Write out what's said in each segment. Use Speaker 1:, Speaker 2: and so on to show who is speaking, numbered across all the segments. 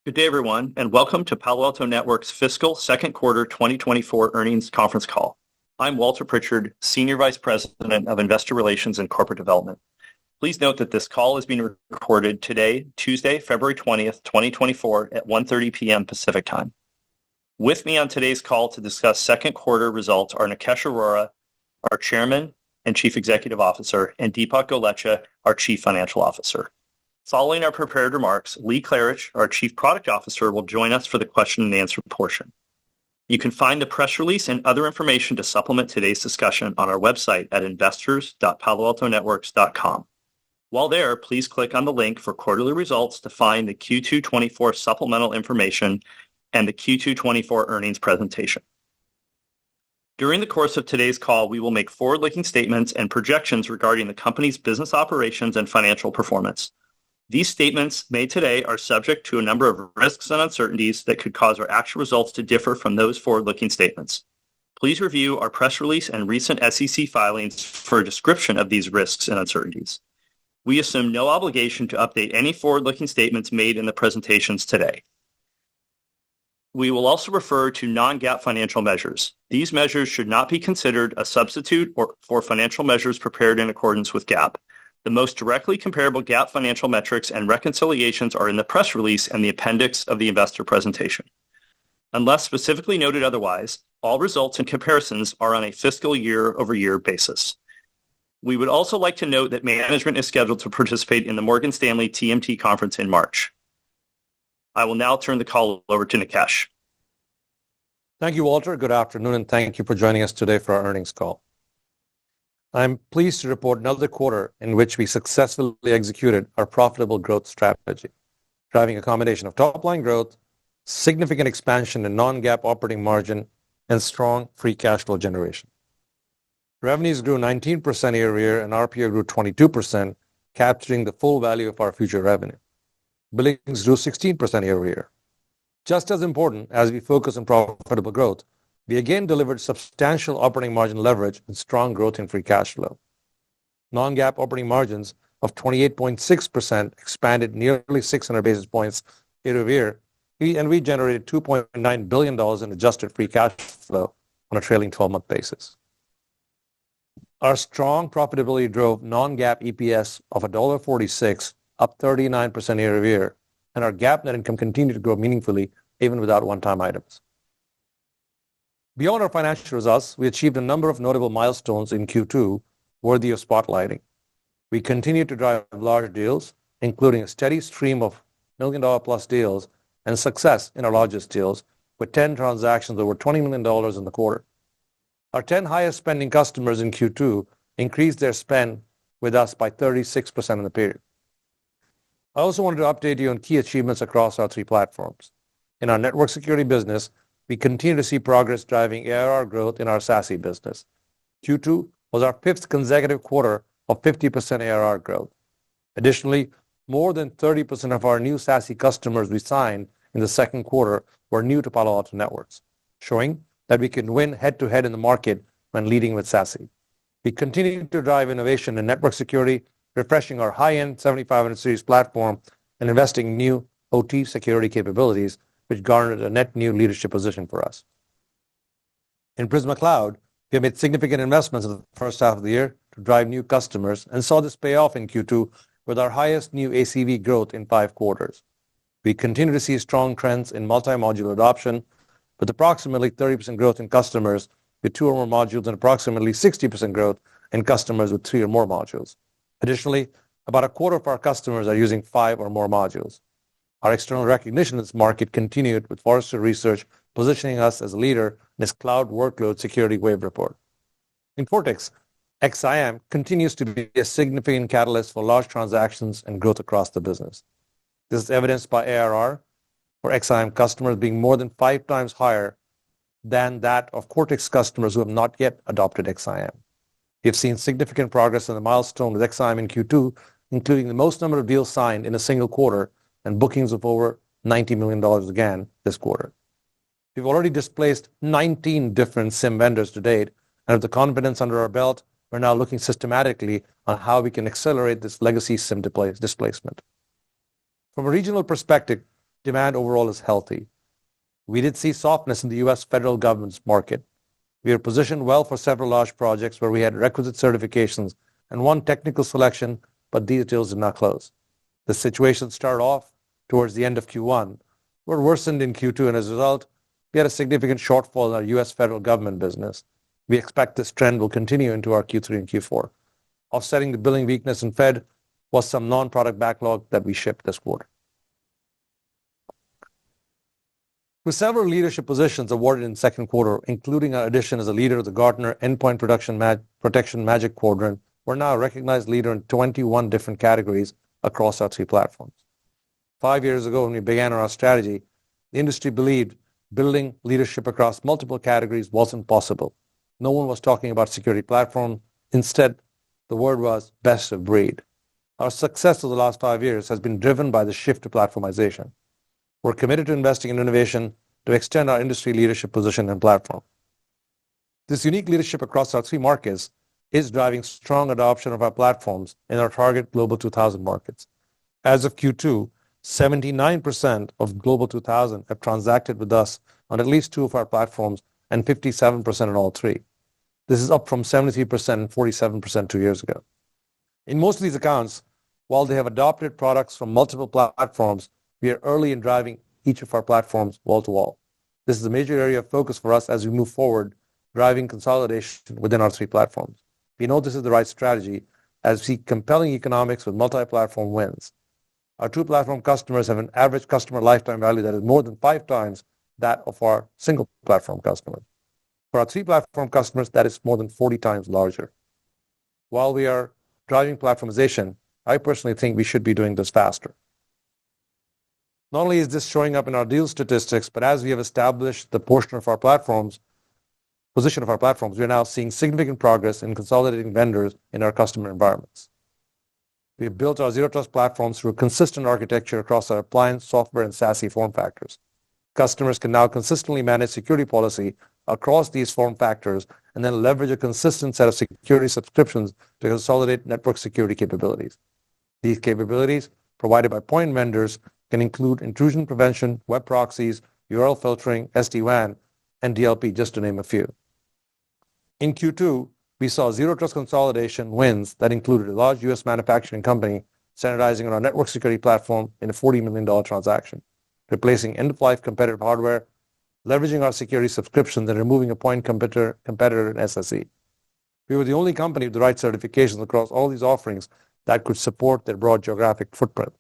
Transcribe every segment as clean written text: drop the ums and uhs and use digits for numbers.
Speaker 1: Good day, everyone, and welcome to Palo Alto Networks' fiscal second quarter 2024 earnings conference call. I'm Walter Pritchard, Senior Vice President of Investor Relations and Corporate Development. Please note that this call is being recorded today, Tuesday, February 20th, 2024 at 1:30 p.m. Pacific Time. With me on today's call to discuss second quarter results are Nikesh Arora, our Chairman and Chief Executive Officer, and Deepak Golecha, our Chief Financial Officer. Following our prepared remarks, Lee Klarich, our Chief Product Officer, will join us for the question and answer portion. You can find the press release and other information to supplement today's discussion on our website at investors.paloaltonetworks.com. While there, please click on the link for quarterly results to find the Q2 24 supplemental information and the Q2 24 earnings presentation. During the course of today's call, we will make forward-looking statements and projections regarding the company's business operations and financial performance. These statements made today are subject to a number of risks and uncertainties that could cause our actual results to differ from those forward-looking statements. Please review our press release and recent SEC filings for a description of these risks and uncertainties. We assume no obligation to update any forward-looking statements made in the presentations today. We will also refer to non-GAAP financial measures. These measures should not be considered a substitute for financial measures prepared in accordance with GAAP. The most directly comparable GAAP financial metrics and reconciliations are in the press release and the appendix of the investor presentation. Unless specifically noted otherwise, all results and comparisons are on a fiscal year-over-year basis. We would also like to note that management is scheduled to participate in the Morgan Stanley TMT conference in March. I will now turn the call over to Nikesh.
Speaker 2: Thank you, Walter. Good afternoon, and thank you for joining us today for our earnings call. I'm pleased to report another quarter in which we successfully executed our profitable growth strategy, driving a combination of top-line growth, significant expansion in non-GAAP operating margin, and strong free cash flow generation. Revenues grew 19% year-over-year, and RPO grew 22%, capturing the full value of our future revenue. Billings grew 16% year-over-year. Just as important as we focus on profitable growth, we again delivered substantial operating margin leverage and strong growth in free cash flow. Non-GAAP operating margins of 28.6% expanded nearly 600 basis points year-over-year, and we generated $2.9 billion in adjusted free cash flow on a trailing 12-month basis. Our strong profitability drove non-GAAP EPS of $1.46, up 39% year-over-year, and our GAAP net income continued to grow meaningfully even without one-time items. Beyond our financial results, we achieved a number of notable milestones in Q2 worthy of spotlighting. We continued to drive large deals, including a steady stream of million-dollar-plus deals and success in our largest deals, with 10 transactions over $20 million in the quarter. Our 10 highest spending customers in Q2 increased their spend with us by 36% in the period. I also wanted to update you on key achievements across our three platforms. In our network security business, we continue to see progress driving ARR growth in our SASE business. Q2 was our fifth consecutive quarter of 50% ARR growth. Additionally, more than 30% of our new SASE customers we signed in the second quarter were new to Palo Alto Networks, showing that we can win head-to-head in the market when leading with SASE. We continue to drive innovation in network security, refreshing our high-end 7500 series platform and investing in new OT security capabilities, which garnered a net new leadership position for us. In Prisma Cloud, we have made significant investments in the first half of the year to drive new customers and saw this pay off in Q2 with our highest new ACV growth in 5 quarters. We continue to see strong trends in multi-module adoption, with approximately 30% growth in customers with 2 or more modules and approximately 60% growth in customers with 3 or more modules. Additionally, about a quarter of our customers are using 5 or more modules. Our external recognition in this market continued with Forrester Research positioning us as a leader in its Cloud Workload Security Wave report. In Cortex, XIM continues to be a significant catalyst for large transactions and growth across the business. This is evidenced by ARR for XIM customers being more than 5 times higher than that of Cortex customers who have not yet adopted XIM. We have seen significant progress in the milestone with XIM in Q2, including the most number of deals signed in a single quarter and bookings of over $90 million again this quarter. We've already displaced 19 different SIEM vendors to date, and with the confidence under our belt, we're now looking systematically on how we can accelerate this legacy SIEM displacement. From a regional perspective, demand overall is healthy. We did see softness in the U.S. federal government's market. We are positioned well for several large projects where we had requisite certifications and one technical selection, but these deals did not close. The situation started off towards the end of Q1, but worsened in Q2, and as a result, we had a significant shortfall in our U.S. federal government business. We expect this trend will continue into our Q3 and Q4. Offsetting the billing weakness in Fed was some non-product backlog that we shipped this quarter. With several leadership positions awarded in second quarter, including our addition as a leader of the Gartner Endpoint Protection Magic Quadrant, we're now a recognized leader in 21 different categories across our three platforms. 5 years ago, when we began our strategy, the industry believed building leadership across multiple categories wasn't possible. No one was talking about security platform. Instead, the word was best of breed. Our success over the last 5 years has been driven by the shift to platformization. We're committed to investing in innovation to extend our industry leadership position and platform. This unique leadership across our three markets is driving strong adoption of our platforms in our target Global 2000 markets. As of Q2, 79% of Global 2000 have transacted with us on at least two of our platforms and 57% on all three. This is up from 73% and 47% 2 years ago. In most of these accounts, while they have adopted products from multiple platforms, we are early in driving each of our platforms wall to wall. This is a major area of focus for us as we move forward, driving consolidation within our three platforms. We know this is the right strategy as we see compelling economics with multi-platform wins. Our two platform customers have an average customer lifetime value that is more than 5 times that of our single platform customers. For our three platform customers, that is more than 40 times larger. While we are driving platformization, I personally think we should be doing this faster. Not only is this showing up in our deal statistics, but as we have established the position of our platforms, we are now seeing significant progress in consolidating vendors in our customer environments. We have built our Zero Trust platforms through a consistent architecture across our appliance, software, and SaaS form factors. Customers can now consistently manage security policy across these form factors and then leverage a consistent set of security subscriptions to consolidate network security capabilities. These capabilities, provided by point vendors, can include intrusion prevention, web proxies, URL filtering, SD-WAN, and DLP, just to name a few. In Q2, we saw Zero Trust consolidation wins that included a large U.S. manufacturing company standardizing on our network security platform in a $40 million transaction, replacing end-of-life competitive hardware, leveraging our security subscriptions, and removing a point competitor in SSE. We were the only company with the right certifications across all these offerings that could support their broad geographic footprint.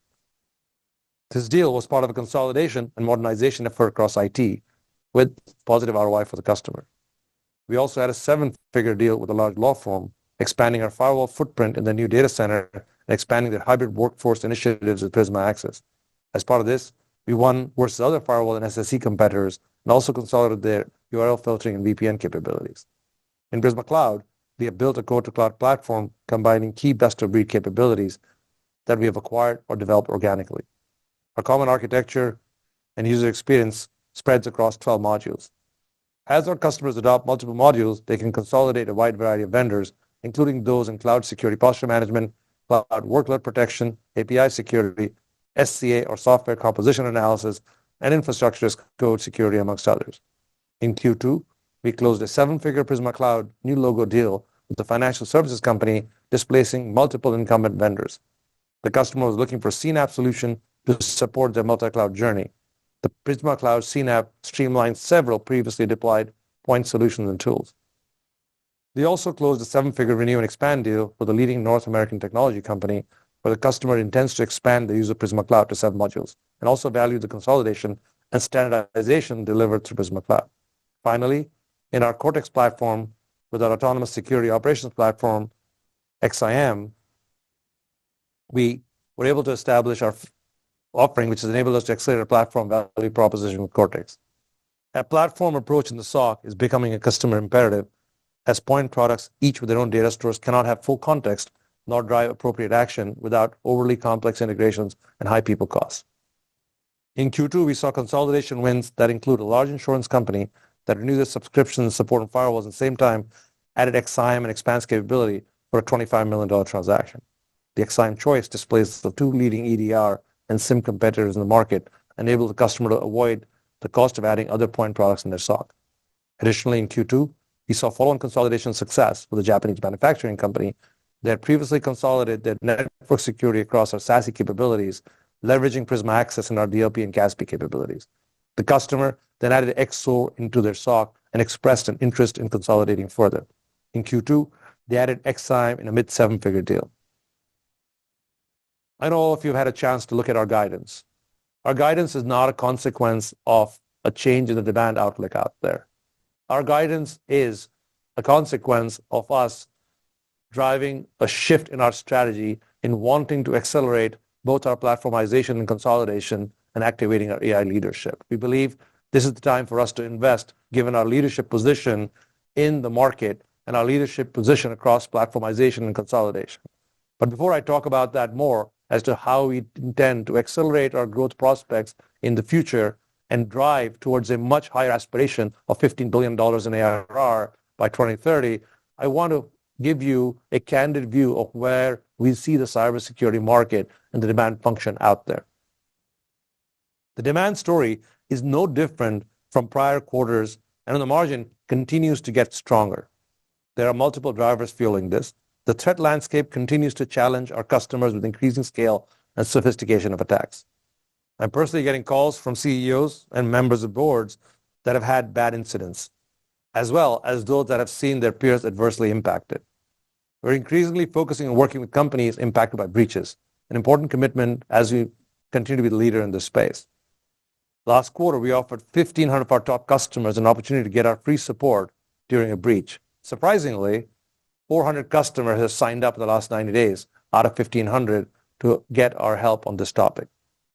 Speaker 2: This deal was part of a consolidation and modernization effort across IT with positive ROI for the customer. We also had a 7-figure deal with a large law firm, expanding our firewall footprint in the new data center and expanding their hybrid workforce initiatives with Prisma Access. As part of this, we won versus other firewall and SSE competitors and also consolidated their URL filtering and VPN capabilities. In Prisma Cloud, we have built a code-to-cloud platform combining key best-of-breed capabilities that we have acquired or developed organically. Our common architecture and user experience spreads across 12 modules. As our customers adopt multiple modules, they can consolidate a wide variety of vendors, including those in cloud security posture management, cloud workload protection, API security, SCA or software composition analysis, and infrastructure as code security, amongst others. In Q2, we closed a 7-figure Prisma Cloud new logo deal with a financial services company displacing multiple incumbent vendors. The customer was looking for a CNAPP solution to support their multi-cloud journey. The Prisma Cloud CNAPP streamlines several previously deployed point solutions and tools. We also closed a 7-figure renew and expand deal with a leading North American technology company where the customer intends to expand the use of Prisma Cloud to 7 modules and also value the consolidation and standardization delivered through Prisma Cloud. Finally, in our Cortex platform with our autonomous security operations platform, XIM, we were able to establish our offering, which has enabled us to accelerate our platform value proposition with Cortex. A platform approach in the SOC is becoming a customer imperative, as point products, each with their own data stores, cannot have full context nor drive appropriate action without overly complex integrations and high people costs. In Q2, we saw consolidation wins that include a large insurance company that renewed their subscriptions and support on firewalls at the same time, added XIM and expands capability for a $25 million transaction. The XIM choice displays the 2 leading EDR and SIM competitors in the market enable the customer to avoid the cost of adding other point products in their SOC. Additionally, in Q2, we saw follow-on consolidation success with a Japanese manufacturing company that had previously consolidated their network security across our SASE capabilities, leveraging Prisma Access and our DLP and CASB capabilities. The customer then added XSOAR into their SOC and expressed an interest in consolidating further. In Q2, they added XSIAM in a mid-seven-figure deal. I know all of you have had a chance to look at our guidance. Our guidance is not a consequence of a change in the demand outlook out there. Our guidance is a consequence of us driving a shift in our strategy in wanting to accelerate both our platformization and consolidation and activating our AI leadership. We believe this is the time for us to invest, given our leadership position in the market and our leadership position across platformization and consolidation. But before I talk about that more as to how we intend to accelerate our growth prospects in the future and drive towards a much higher aspiration of $15 billion in ARR by 2030, I want to give you a candid view of where we see the cybersecurity market and the demand function out there. The demand story is no different from prior quarters, and on the margin continues to get stronger. There are multiple drivers fueling this. The threat landscape continues to challenge our customers with increasing scale and sophistication of attacks. I'm personally getting calls from CEOs and members of boards that have had bad incidents, as well as those that have seen their peers adversely impacted. We're increasingly focusing on working with companies impacted by breaches, an important commitment as we continue to be the leader in this space. Last quarter, we offered 1,500 of our top customers an opportunity to get our free support during a breach. Surprisingly, 400 customers have signed up in the last 90 days out of 1,500 to get our help on this topic.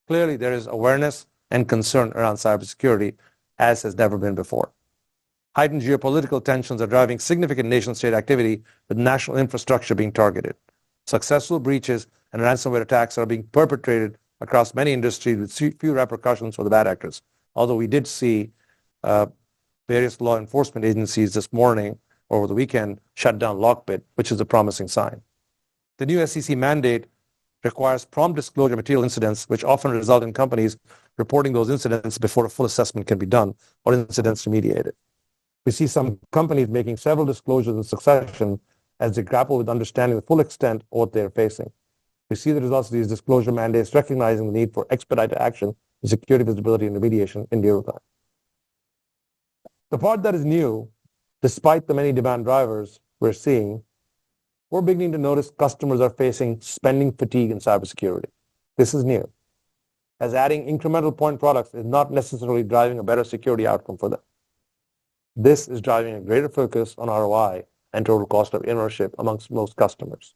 Speaker 2: Clearly, there is awareness and concern around cybersecurity as has never been before. Heightened geopolitical tensions are driving significant nation-state activity with national infrastructure being targeted. Successful breaches and ransomware attacks are being perpetrated across many industries with few repercussions for the bad actors. Although we did see various law enforcement agencies this morning over the weekend shut down Lockbit, which is a promising sign. The new SEC mandate requires prompt disclosure of material incidents, which often result in companies reporting those incidents before a full assessment can be done or incidents remediated. We see some companies making several disclosures in succession as they grapple with understanding the full extent of what they're facing. We see the results of these disclosure mandates recognizing the need for expedited action and security visibility and remediation in real time. The part that is new, despite the many demand drivers we're seeing, we're beginning to notice customers are facing spending fatigue in cybersecurity. This is new, as adding incremental point products is not necessarily driving a better security outcome for them. This is driving a greater focus on ROI and total cost of ownership amongst most customers.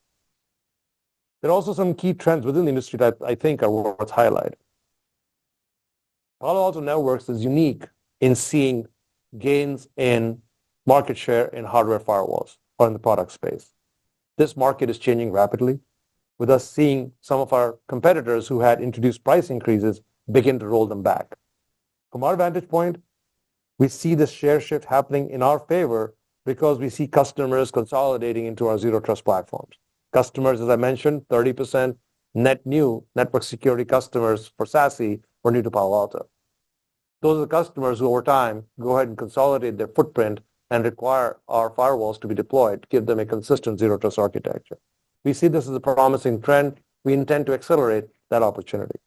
Speaker 2: There are also some key trends within the industry that I think are worth highlighting. Palo Alto Networks is unique in seeing gains in market share in hardware firewalls or in the product space. This market is changing rapidly, with us seeing some of our competitors who had introduced price increases begin to roll them back. From our vantage point, we see this share shift happening in our favor because we see customers consolidating into our zero trust platforms. Customers, as I mentioned, 30% net new network security customers for SASE were new to Palo Alto. Those are the customers who over time go ahead and consolidate their footprint and require our firewalls to be deployed to give them a consistent zero trust architecture. We see this as a promising trend. We intend to accelerate that opportunity.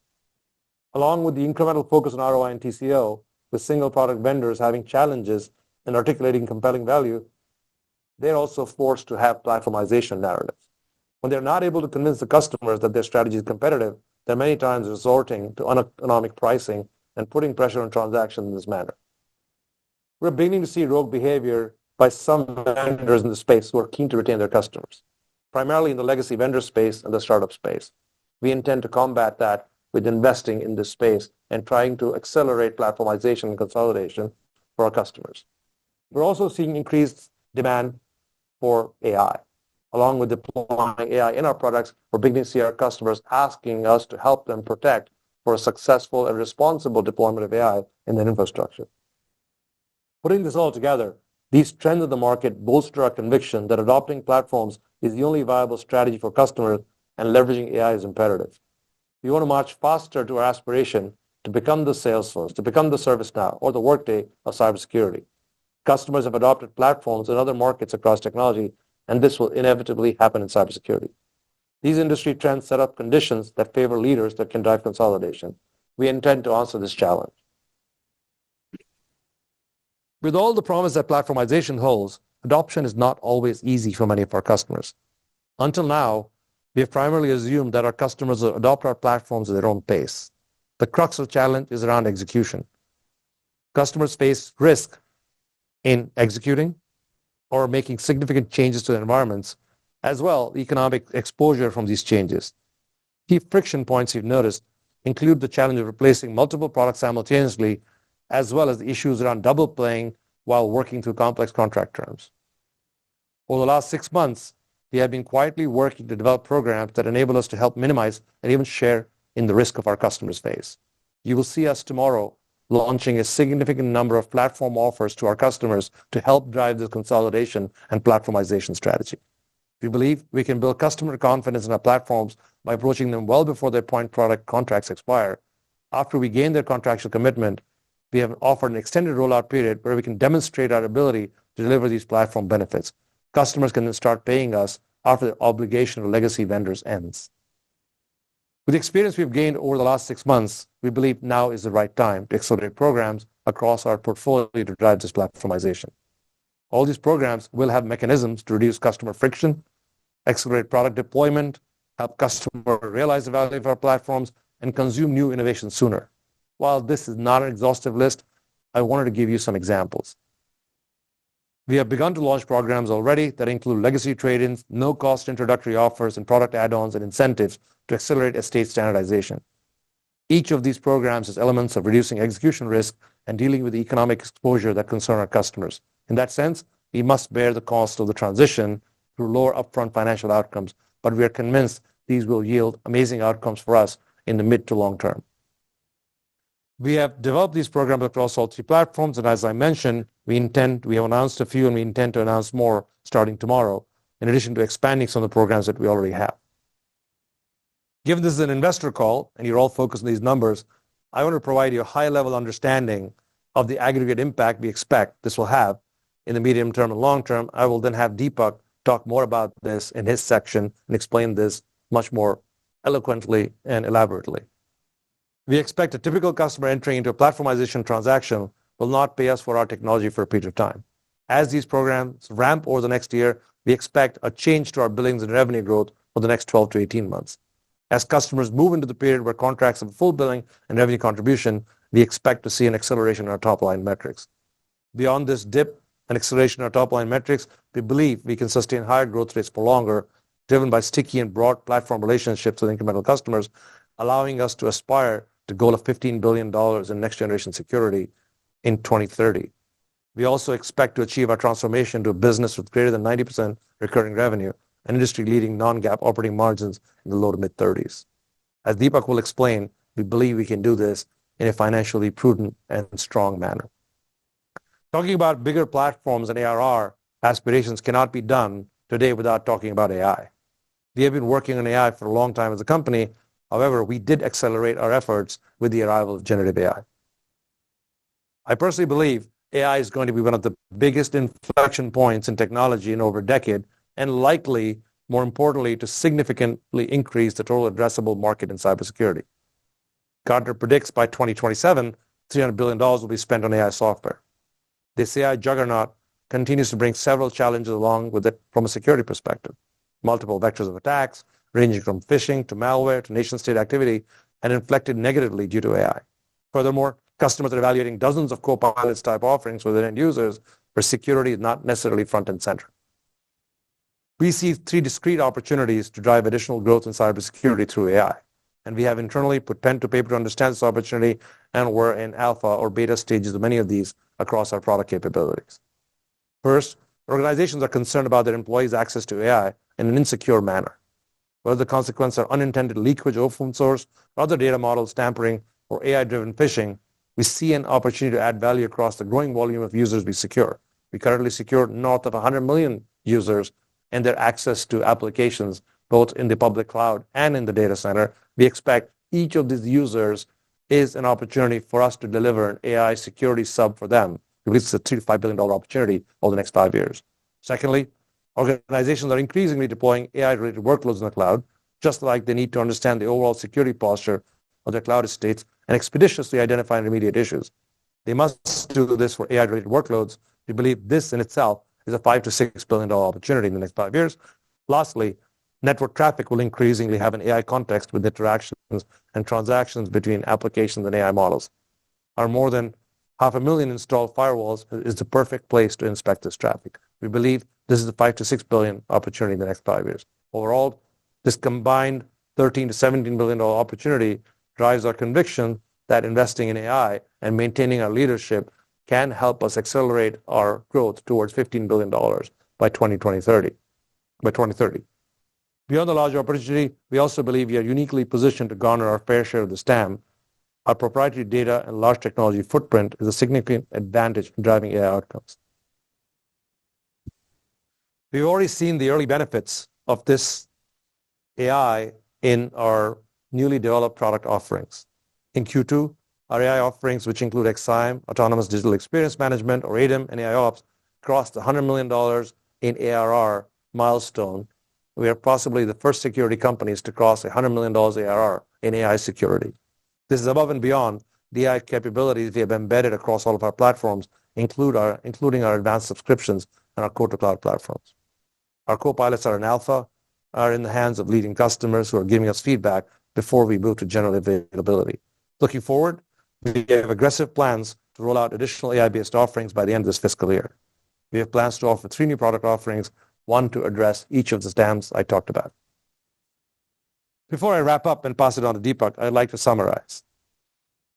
Speaker 2: Along with the incremental focus on ROI and TCO, with single product vendors having challenges in articulating compelling value, they're also forced to have platformization narratives. When they're not able to convince the customers that their strategy is competitive, they're many times resorting to uneconomic pricing and putting pressure on transactions in this manner. We're beginning to see rogue behavior by some vendors in the space who are keen to retain their customers, primarily in the legacy vendor space and the startup space. We intend to combat that with investing in this space and trying to accelerate platformization and consolidation for our customers. We're also seeing increased demand for AI. Along with deploying AI in our products, we're beginning to see our customers asking us to help them protect for a successful and responsible deployment of AI in their infrastructure. Putting this all together, these trends in the market bolster our conviction that adopting platforms is the only viable strategy for customers and leveraging AI is imperative. We want to march faster to our aspiration to become the Salesforce, to become the ServiceNow, or the Workday of cybersecurity. Customers have adopted platforms in other markets across technology, and this will inevitably happen in cybersecurity. These industry trends set up conditions that favor leaders that can drive consolidation. We intend to answer this challenge. With all the promise that platformization holds, adoption is not always easy for many of our customers. Until now, we have primarily assumed that our customers will adopt our platforms at their own pace. The crux of the challenge is around execution. Customers face risk in executing or making significant changes to their environments, as well as economic exposure from these changes. Key friction points you've noticed include the challenge of replacing multiple products simultaneously, as well as the issues around double playing while working through complex contract terms. Over the last 6 months, we have been quietly working to develop programs that enable us to help minimize and even share in the risk of our customers face. You will see us tomorrow launching a significant number of platform offers to our customers to help drive this consolidation and platformization strategy. We believe we can build customer confidence in our platforms by approaching them well before their point product contracts expire. After we gain their contractual commitment, we have offered an extended rollout period where we can demonstrate our ability to deliver these platform benefits. Customers can then start paying us after the obligation of legacy vendors ends. With the experience we've gained over the last 6 months, we believe now is the right time to accelerate programs across our portfolio to drive this platformization. All these programs will have mechanisms to reduce customer friction, accelerate product deployment, help customers realize the value of our platforms, and consume new innovations sooner. While this is not an exhaustive list, I wanted to give you some examples. We have begun to launch programs already that include legacy trade-ins, no-cost introductory offers, and product add-ons and incentives to accelerate estate standardization. Each of these programs has elements of reducing execution risk and dealing with the economic exposure that concern our customers. In that sense, we must bear the cost of the transition through lower upfront financial outcomes, but we are convinced these will yield amazing outcomes for us in the mid to long term. We have developed these programs across all 3 platforms, and as I mentioned, we have announced a few and we intend to announce more starting tomorrow, in addition to expanding some of the programs that we already have. Given this is an investor call, and you're all focused on these numbers, I want to provide you a high-level understanding of the aggregate impact we expect this will have in the medium term and long term. I will then have Deepak talk more about this in his section and explain this much more eloquently and elaborately. We expect a typical customer entering into a platformization transaction will not pay us for our technology for a period of time. As these programs ramp over the next year, we expect a change to our billings and revenue growth for the next 12 to 18 months. As customers move into the period where contracts have full billing and revenue contribution, we expect to see an acceleration in our top-line metrics. Beyond this dip and acceleration in our top-line metrics, we believe we can sustain higher growth rates for longer, driven by sticky and broad platform relationships with incremental customers, allowing us to aspire to a goal of $15 billion in next-generation security in 2030. We also expect to achieve our transformation to a business with greater than 90% recurring revenue and industry-leading non-GAAP operating margins in the low to mid-30s. As Deepak will explain, we believe we can do this in a financially prudent and strong manner. Talking about bigger platforms and ARR aspirations cannot be done today without talking about AI. We have been working on AI for a long time as a company. However, we did accelerate our efforts with the arrival of generative AI. I personally believe AI is going to be one of the biggest inflection points in technology in over a decade, and likely, more importantly, to significantly increase the total addressable market in cybersecurity. Gartner predicts by 2027, $300 billion will be spent on AI software. This AI juggernaut continues to bring several challenges along with it from a security perspective. Multiple vectors of attacks, ranging from phishing to malware to nation-state activity, and inflected negatively due to AI. Furthermore, customers are evaluating dozens of co-pilots type offerings for their end users where security is not necessarily front and center. We see 3 discrete opportunities to drive additional growth in cybersecurity through AI, and we have internally put pen to paper to understand this opportunity, and we're in alpha or beta stages of many of these across our product capabilities. First, organizations are concerned about their employees' access to AI in an insecure manner. Whether the consequences are unintended leakage, open source, or other data models tampering, or AI-driven phishing, we see an opportunity to add value across the growing volume of users we secure. We currently secure north of 100 million users and their access to applications, both in the public cloud and in the data center. We expect each of these users is an opportunity for us to deliver an AI security sub for them. We believe it's a $3 to $5 billion opportunity over the next 5 years. Secondly, organizations are increasingly deploying AI-related workloads in the cloud, just like they need to understand the overall security posture of their cloud estates and expeditiously identify and remediate issues. They must do this for AI-related workloads. We believe this in itself is a $5 to $6 billion opportunity in the next 5 years. Lastly, network traffic will increasingly have an AI context with interactions and transactions between applications and AI models. Our more than 500,000 installed firewalls is the perfect place to inspect this traffic. We believe this is a $5 to $6 billion opportunity in the next 5 years. Overall, this combined $13 to $17 billion opportunity drives our conviction that investing in AI and maintaining our leadership can help us accelerate our growth towards $15 billion by 2030. Beyond the large opportunity, we also believe we are uniquely positioned to garner our fair share of the STAM. Our proprietary data and large technology footprint is a significant advantage in driving AI outcomes. We've already seen the early benefits of this AI in our newly developed product offerings. In Q2, our AI offerings, which include XSIAM, Autonomous Digital Experience Management, or ADEM, and AIOps, crossed the $100 million in ARR milestone. We are possibly the first security companies to cross $100 million ARR in AI security. This is above and beyond the AI capabilities we have embedded across all of our platforms, including our advanced subscriptions and our code-to-cloud platforms. Our co-pilots are in alpha, are in the hands of leading customers who are giving us feedback before we move to general availability. Looking forward, we have aggressive plans to roll out additional AI-based offerings by the end of this fiscal year. We have plans to offer 3 new product offerings, one to address each of the STAMs I talked about. Before I wrap up and pass it on to Deepak, I'd like to summarize.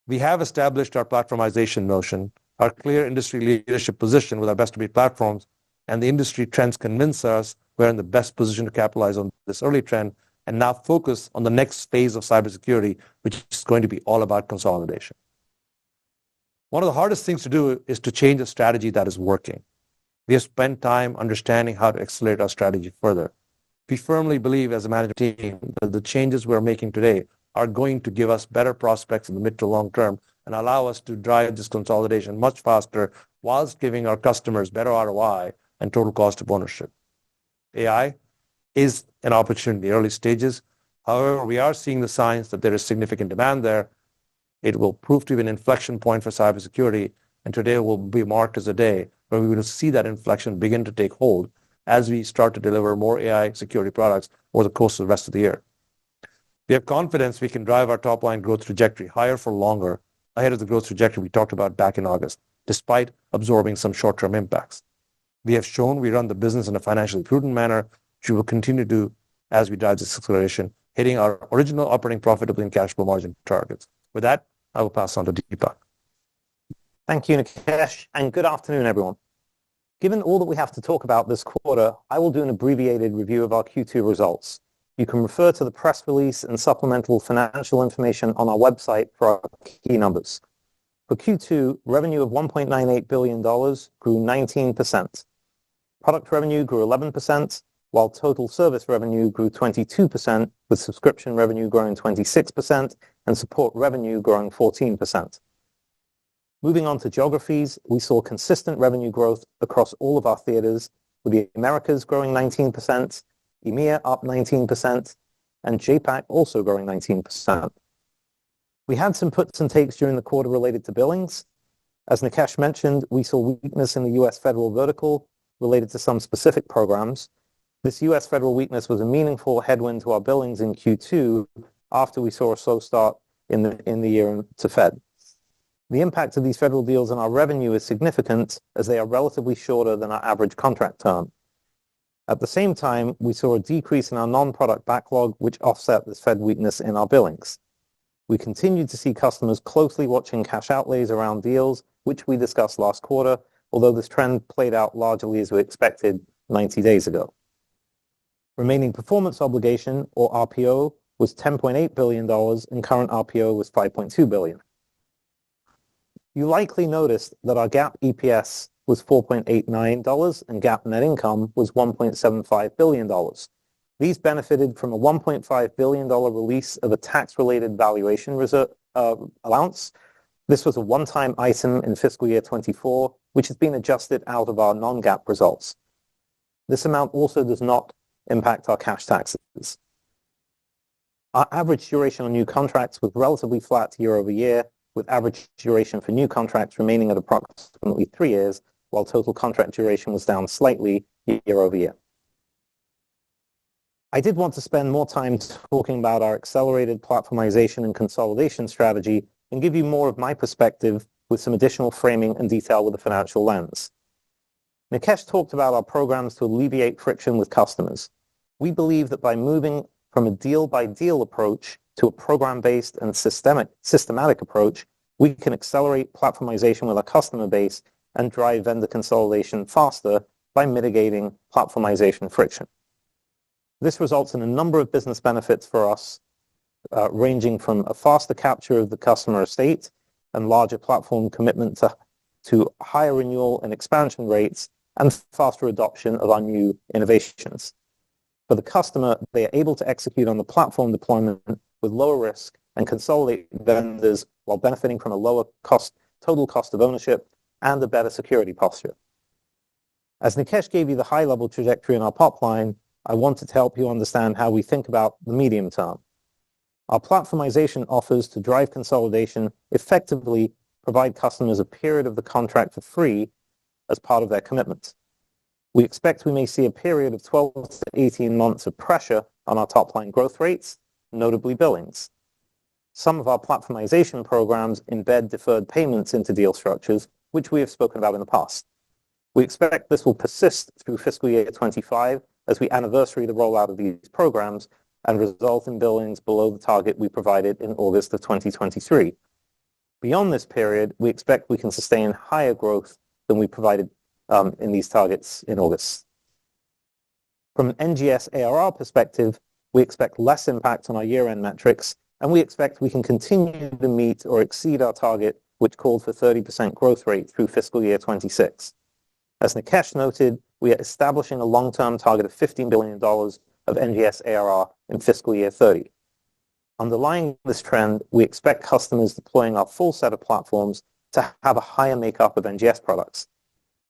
Speaker 2: We have established our platformization notion, our clear industry leadership position with our best-of-breed platforms, and the industry trends convince us we're in the best position to capitalize on this early trend and now focus on the next phase of cybersecurity, which is going to be all about consolidation. One of the hardest things to do is to change a strategy that is working. We have spent time understanding how to accelerate our strategy further. We firmly believe as a management team that the changes we're making today are going to give us better prospects in the mid to long term and allow us to drive this consolidation much faster whilst giving our customers better ROI and total cost of ownership. AI is an opportunity in the early stages. However, we are seeing the signs that there is significant demand there. It will prove to be an inflection point for cybersecurity, and today will be marked as a day where we will see that inflection begin to take hold as we start to deliver more AI security products over the course of the rest of the year. We have confidence we can drive our top-line growth trajectory higher for longer, ahead of the growth trajectory we talked about back in August, despite absorbing some short-term impacts. We have shown we run the business in a financially prudent manner, which we will continue to do as we drive this acceleration, hitting our original operating profitability and cash flow margin targets. With that, I will pass on to Deepak.
Speaker 3: Thank you, Nikesh, and good afternoon, everyone. Given all that we have to talk about this quarter, I will do an abbreviated review of our Q2 results. You can refer to the press release and supplemental financial information on our website for our key numbers. For Q2, revenue of $1.98 billion grew 19%. Product revenue grew 11%, while total service revenue grew 22%, with subscription revenue growing 26% and support revenue growing 14%. Moving on to geographies, we saw consistent revenue growth across all of our theaters, with the Americas growing 19%, EMEA up 19%, and JAPAC also growing 19%. We had some puts and takes during the quarter related to billings. As Nikesh mentioned, we saw weakness in the U.S. federal vertical related to some specific programs. This U.S. federal weakness was a meaningful headwind to our billings in Q2 after we saw a slow start in the year to Fed. The impact of these federal deals on our revenue is significant as they are relatively shorter than our average contract term. At the same time, we saw a decrease in our non-product backlog, which offset this Fed weakness in our billings. We continued to see customers closely watching cash outlays around deals, which we discussed last quarter, although this trend played out largely as we expected 90 days ago. Remaining performance obligation, or RPO, was $10.8 billion, and current RPO was $5.2 billion. You likely noticed that our GAAP EPS was $4.89 and GAAP net income was $1.75 billion. These benefited from a $1.5 billion release of a tax-related valuation allowance. This was a one-time item in fiscal year 24, which has been adjusted out of our non-GAAP results. This amount also does not impact our cash taxes. Our average duration on new contracts was relatively flat year over year, with average duration for new contracts remaining at approximately 3 years, while total contract duration was down slightly year over year. I did want to spend more time talking about our accelerated platformization and consolidation strategy and give you more of my perspective with some additional framing and detail with a financial lens. Nikesh talked about our programs to alleviate friction with customers. We believe that by moving from a deal-by-deal approach to a program-based and systematic approach, we can accelerate platformization with our customer base and drive vendor consolidation faster by mitigating platformization friction. This results in a number of business benefits for us, ranging from a faster capture of the customer estate and larger platform commitment to higher renewal and expansion rates and faster adoption of our new innovations. For the customer, they are able to execute on the platform deployment with lower risk and consolidate vendors while benefiting from a lower total cost of ownership and a better security posture. As Nikesh gave you the high-level trajectory in our top line, I wanted to help you understand how we think about the medium term. Our platformization offers to drive consolidation effectively provide customers a period of the contract for free as part of their commitment. We expect we may see a period of 12 to 18 months of pressure on our top-line growth rates, notably billings. Some of our platformization programs embed deferred payments into deal structures, which we have spoken about in the past. We expect this will persist through fiscal year 25 as we anniversary the rollout of these programs and result in billings below the target we provided in August of 2023. Beyond this period, we expect we can sustain higher growth than we provided in these targets in August. From an NGS ARR perspective, we expect less impact on our year-end metrics, and we expect we can continue to meet or exceed our target, which called for 30% growth rate through fiscal year 26. As Nikesh noted, we are establishing a long-term target of $15 billion of NGS ARR in fiscal year 30. Underlying this trend, we expect customers deploying our full set of platforms to have a higher makeup of NGS products.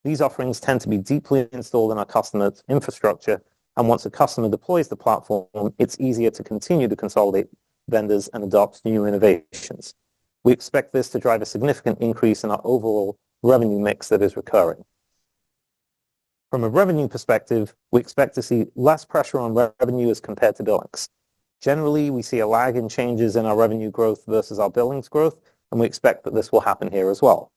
Speaker 3: These offerings tend to be deeply installed in our customers' infrastructure, and once a customer deploys the platform, it's easier to continue to consolidate vendors and adopt new innovations. We expect this to drive a significant increase in our overall revenue mix that is recurring. From a revenue perspective, we expect to see less pressure on revenue as compared to billings. Generally, we see a lag in changes in our revenue growth versus our billings growth, and we expect that this will happen here as well.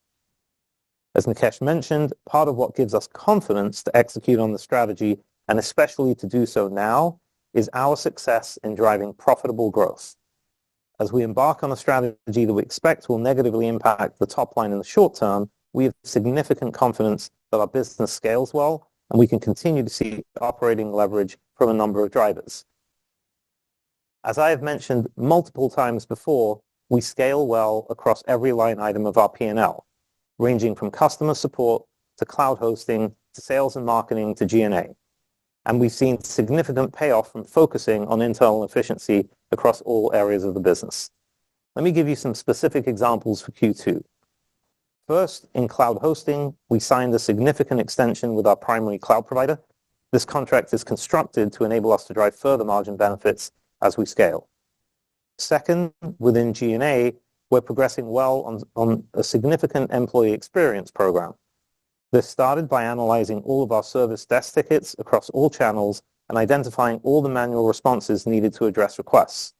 Speaker 3: As Nikesh mentioned, part of what gives us confidence to execute on the strategy, and especially to do so now, is our success in driving profitable growth. As we embark on a strategy that we expect will negatively impact the top line in the short term, we have significant confidence that our business scales well, and we can continue to see operating leverage from a number of drivers. As I have mentioned multiple times before, we scale well across every line item of our P&L, ranging from customer support to cloud hosting to sales and marketing to G&A. And we've seen significant payoff from focusing on internal efficiency across all areas of the business. Let me give you some specific examples for Q2. First, in cloud hosting, we signed a significant extension with our primary cloud provider. This contract is constructed to enable us to drive further margin benefits as we scale. Second, within G&A, we're progressing well on a significant employee experience program. This started by analyzing all of our service desk tickets across all channels and identifying all the manual responses needed to address requests.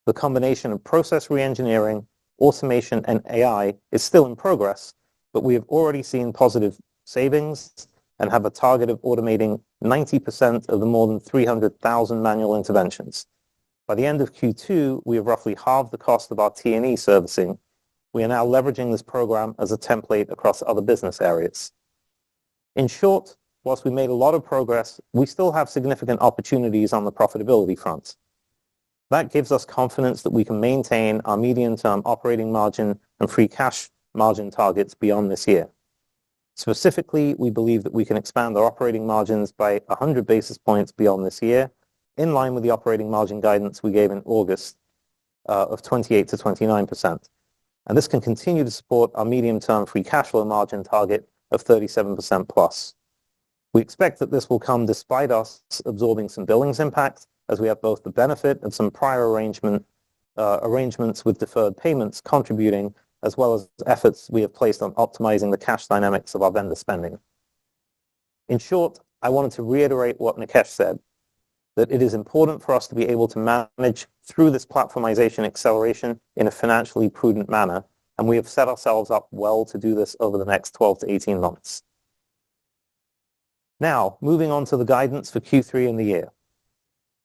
Speaker 3: The combination of process reengineering, automation, and AI is still in progress, but we have already seen positive savings and have a target of automating 90% of the more than 300,000 manual interventions. By the end of Q2, we have roughly halved the cost of our T&E servicing. We are now leveraging this program as a template across other business areas. In short, whilst we made a lot of progress, we still have significant opportunities on the profitability front. That gives us confidence that we can maintain our medium-term operating margin and free cash margin targets beyond this year. Specifically, we believe that we can expand our operating margins by 100 basis points beyond this year, in line with the operating margin guidance we gave in August of 28 to 29%. And this can continue to support our medium-term free cash flow margin target of 37% plus. We expect that this will come despite us absorbing some billings impact, as we have both the benefit of some prior arrangements with deferred payments contributing, as well as efforts we have placed on optimizing the cash dynamics of our vendor spending. In short, I wanted to reiterate what Nikesh said, that it is important for us to be able to manage through this platformization acceleration in a financially prudent manner, and we have set ourselves up well to do this over the next 12 to 18 months. Now, moving on to the guidance for Q3 and the year.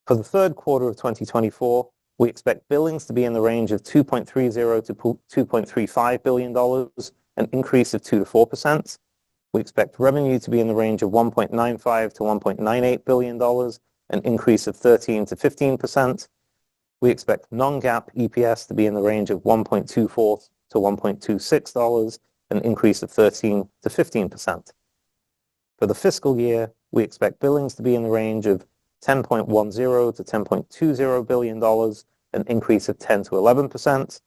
Speaker 3: For the third quarter of 2024, we expect billings to be in the range of $2.30 to $2.35 billion, an increase of 2 to 4%. We expect revenue to be in the range of $1.95 to $1.98 billion, an increase of 13 to 15%. We expect non-GAAP EPS to be in the range of $1.24 to $1.26, an increase of 13 to 15%. For the fiscal year, we expect billings to be in the range of $10.10 to $10.20 billion, an increase of 10 to 11%.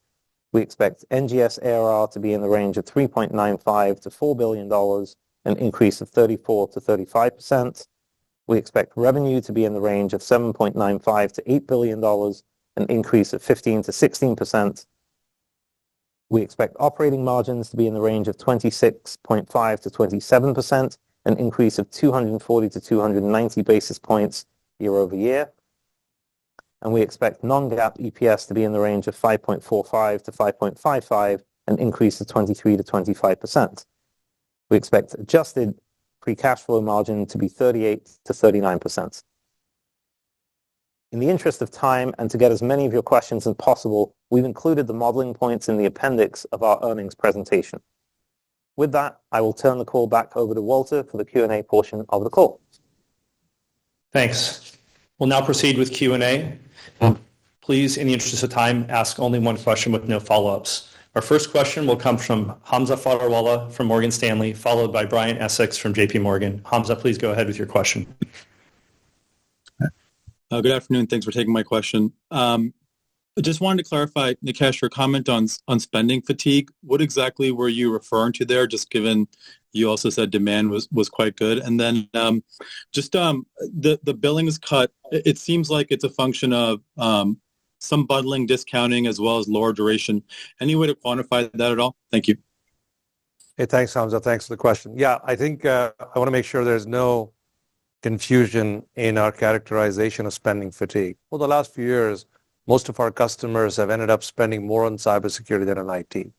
Speaker 3: We expect NGS ARR to be in the range of $3.95 to $4 billion, an increase of 34 to 35%. We expect revenue to be in the range of $7.95 to $8 billion, an increase of 15 to 16%. We expect operating margins to be in the range of 26.5 to 27%, an increase of 240 to 290 basis points year over year. And we expect non-GAAP EPS to be in the range of 5.45 to 5.55, an increase of 23 to 25%. We expect adjusted free cash flow margin to be 38 to 39%. In the interest of time and to get as many of your questions as possible, we've included the modeling points in the appendix of our earnings presentation. With that, I will turn the call back over to Walter for the Q&A portion of the call.
Speaker 1: Thanks. We'll now proceed with Q&A. Please, in the interest of time, ask only one question with no follow-ups. Our first question will come from Hamza Fodderwala from Morgan Stanley, followed by Brian Essex from JP Morgan. Hamza, please go ahead with your question.
Speaker 4: Good afternoon. Thanks for taking my question. I just wanted to clarify, Nikesh, your comment on spending fatigue. What exactly were you referring to there, just given you also said demand was quite good? And then the billings cut, it seems like it's a function of some bundling, discounting, as well as lower duration. Any way to quantify that at all? Thank you.
Speaker 2: Hey, thanks, Hamza. Thanks for the question. Yeah, I think I want to make sure there's no confusion in our characterization of spending fatigue. For the last few years, most of our customers have ended up spending more on cybersecurity than on IT.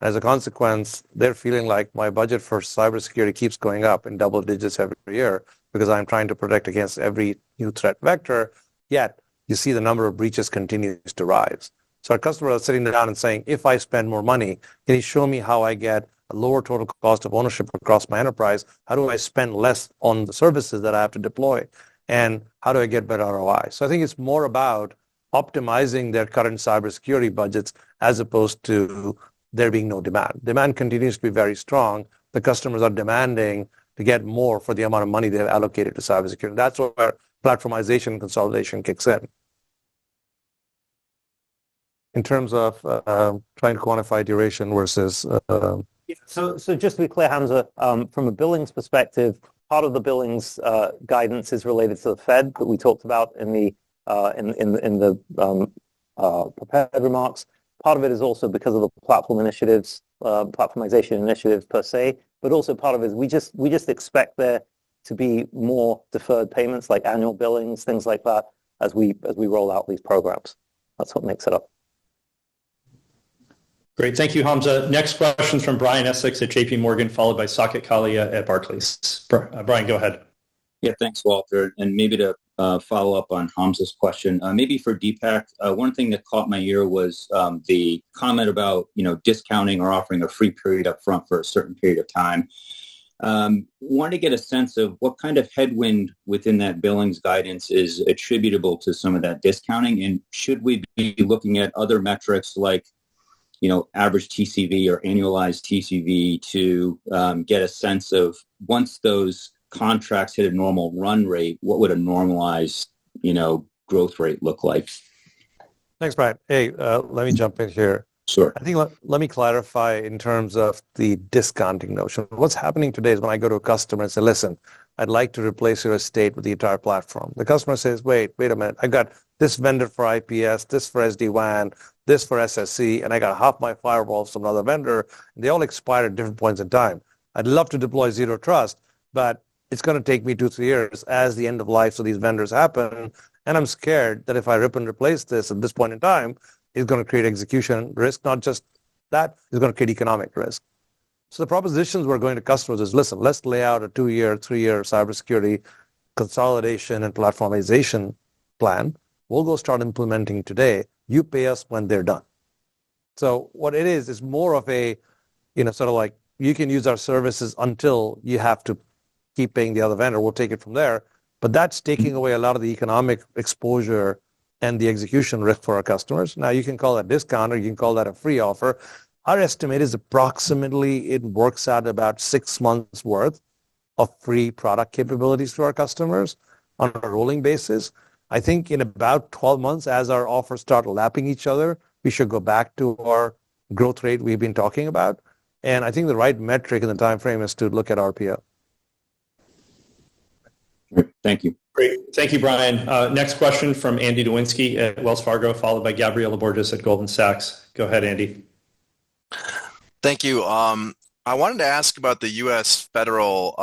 Speaker 2: As a consequence, they're feeling like my budget for cybersecurity keeps going up in double digits every year because I'm trying to protect against every new threat vector, yet you see the number of breaches continues to rise. So our customers are sitting down and saying, if I spend more money, can you show me how I get a lower total cost of ownership across my enterprise? How do I spend less on the services that I have to deploy? And how do I get better ROI? So I think it's more about optimizing their current cybersecurity budgets as opposed to there being no demand. Demand continues to be very strong. The customers are demanding to get more for the amount of money they've allocated to cybersecurity. That's where platformization and consolidation kicks in. In terms of trying to quantify duration versus...
Speaker 3: So just to be clear, Hamza, from a billings perspective, part of the billings guidance is related to the Fed that we talked about in the prepared remarks. Part of it is also because of the platform initiatives, platformization initiatives per se, but also part of it is we just expect there to be more deferred payments like annual billings, things like that, as we roll out these programs. That's what makes it up.
Speaker 1: Great. Thank you, Hamza. Next question is from Brian Essex at JP Morgan, followed by Saket Kalia at Barclays. Brian, go ahead.
Speaker 5: Yeah, thanks, Walter. And maybe to follow up on Hamza's question, maybe for Deepak, one thing that caught my ear was the comment about, discounting or offering a free period up front for a certain period of time. Wanted to get a sense of what kind of headwind within that billings guidance is attributable to some of that discounting, and should we be looking at other metrics like average TCV or annualized TCV to get a sense of once those contracts hit a normal run rate, what would a normalized, growth rate look like?
Speaker 2: Thanks, Brian. Hey, let me jump in here.
Speaker 5: Sure.
Speaker 2: I think let me clarify in terms of the discounting notion. What's happening today is when I go to a customer and say, listen, I'd like to replace your estate with the entire platform. The customer says, wait a minute. I got this vendor for IPS, this for SD-WAN, this for SSC, and I got half my firewalls from another vendor. And they all expire at different points in time. I'd love to deploy zero trust, but it's going to take me 2-3 years as the end of life of these vendors happen. And I'm scared that if I rip and replace this at this point in time, it's going to create execution risk. Not just that, it's going to create economic risk. So the propositions we're going to customers is, listen, let's lay out a 2-year, 3-year cybersecurity consolidation and platformization plan. We'll go start implementing today. You pay us when they're done. So what it is more of a, sort of like you can use our services until you have to keep paying the other vendor. We'll take it from there. But that's taking away a lot of the economic exposure and the execution risk for our customers. Now, you can call that discount or you can call that a free offer. Our estimate is approximately it works out about 6 months worth of free product capabilities to our customers on a rolling basis. I think in about 12 months, as our offers start lapping each other, we should go back to our growth rate we've been talking about. And I think the right metric in the time frame is to look at RPO.
Speaker 5: Thank you.
Speaker 1: Great. Thank you, Brian. Next question from Andy Nowinski at Wells Fargo, followed by Gabriela Borges at Goldman Sachs. Go ahead, Andy.
Speaker 6: Thank you. I wanted to ask about the U.S. federal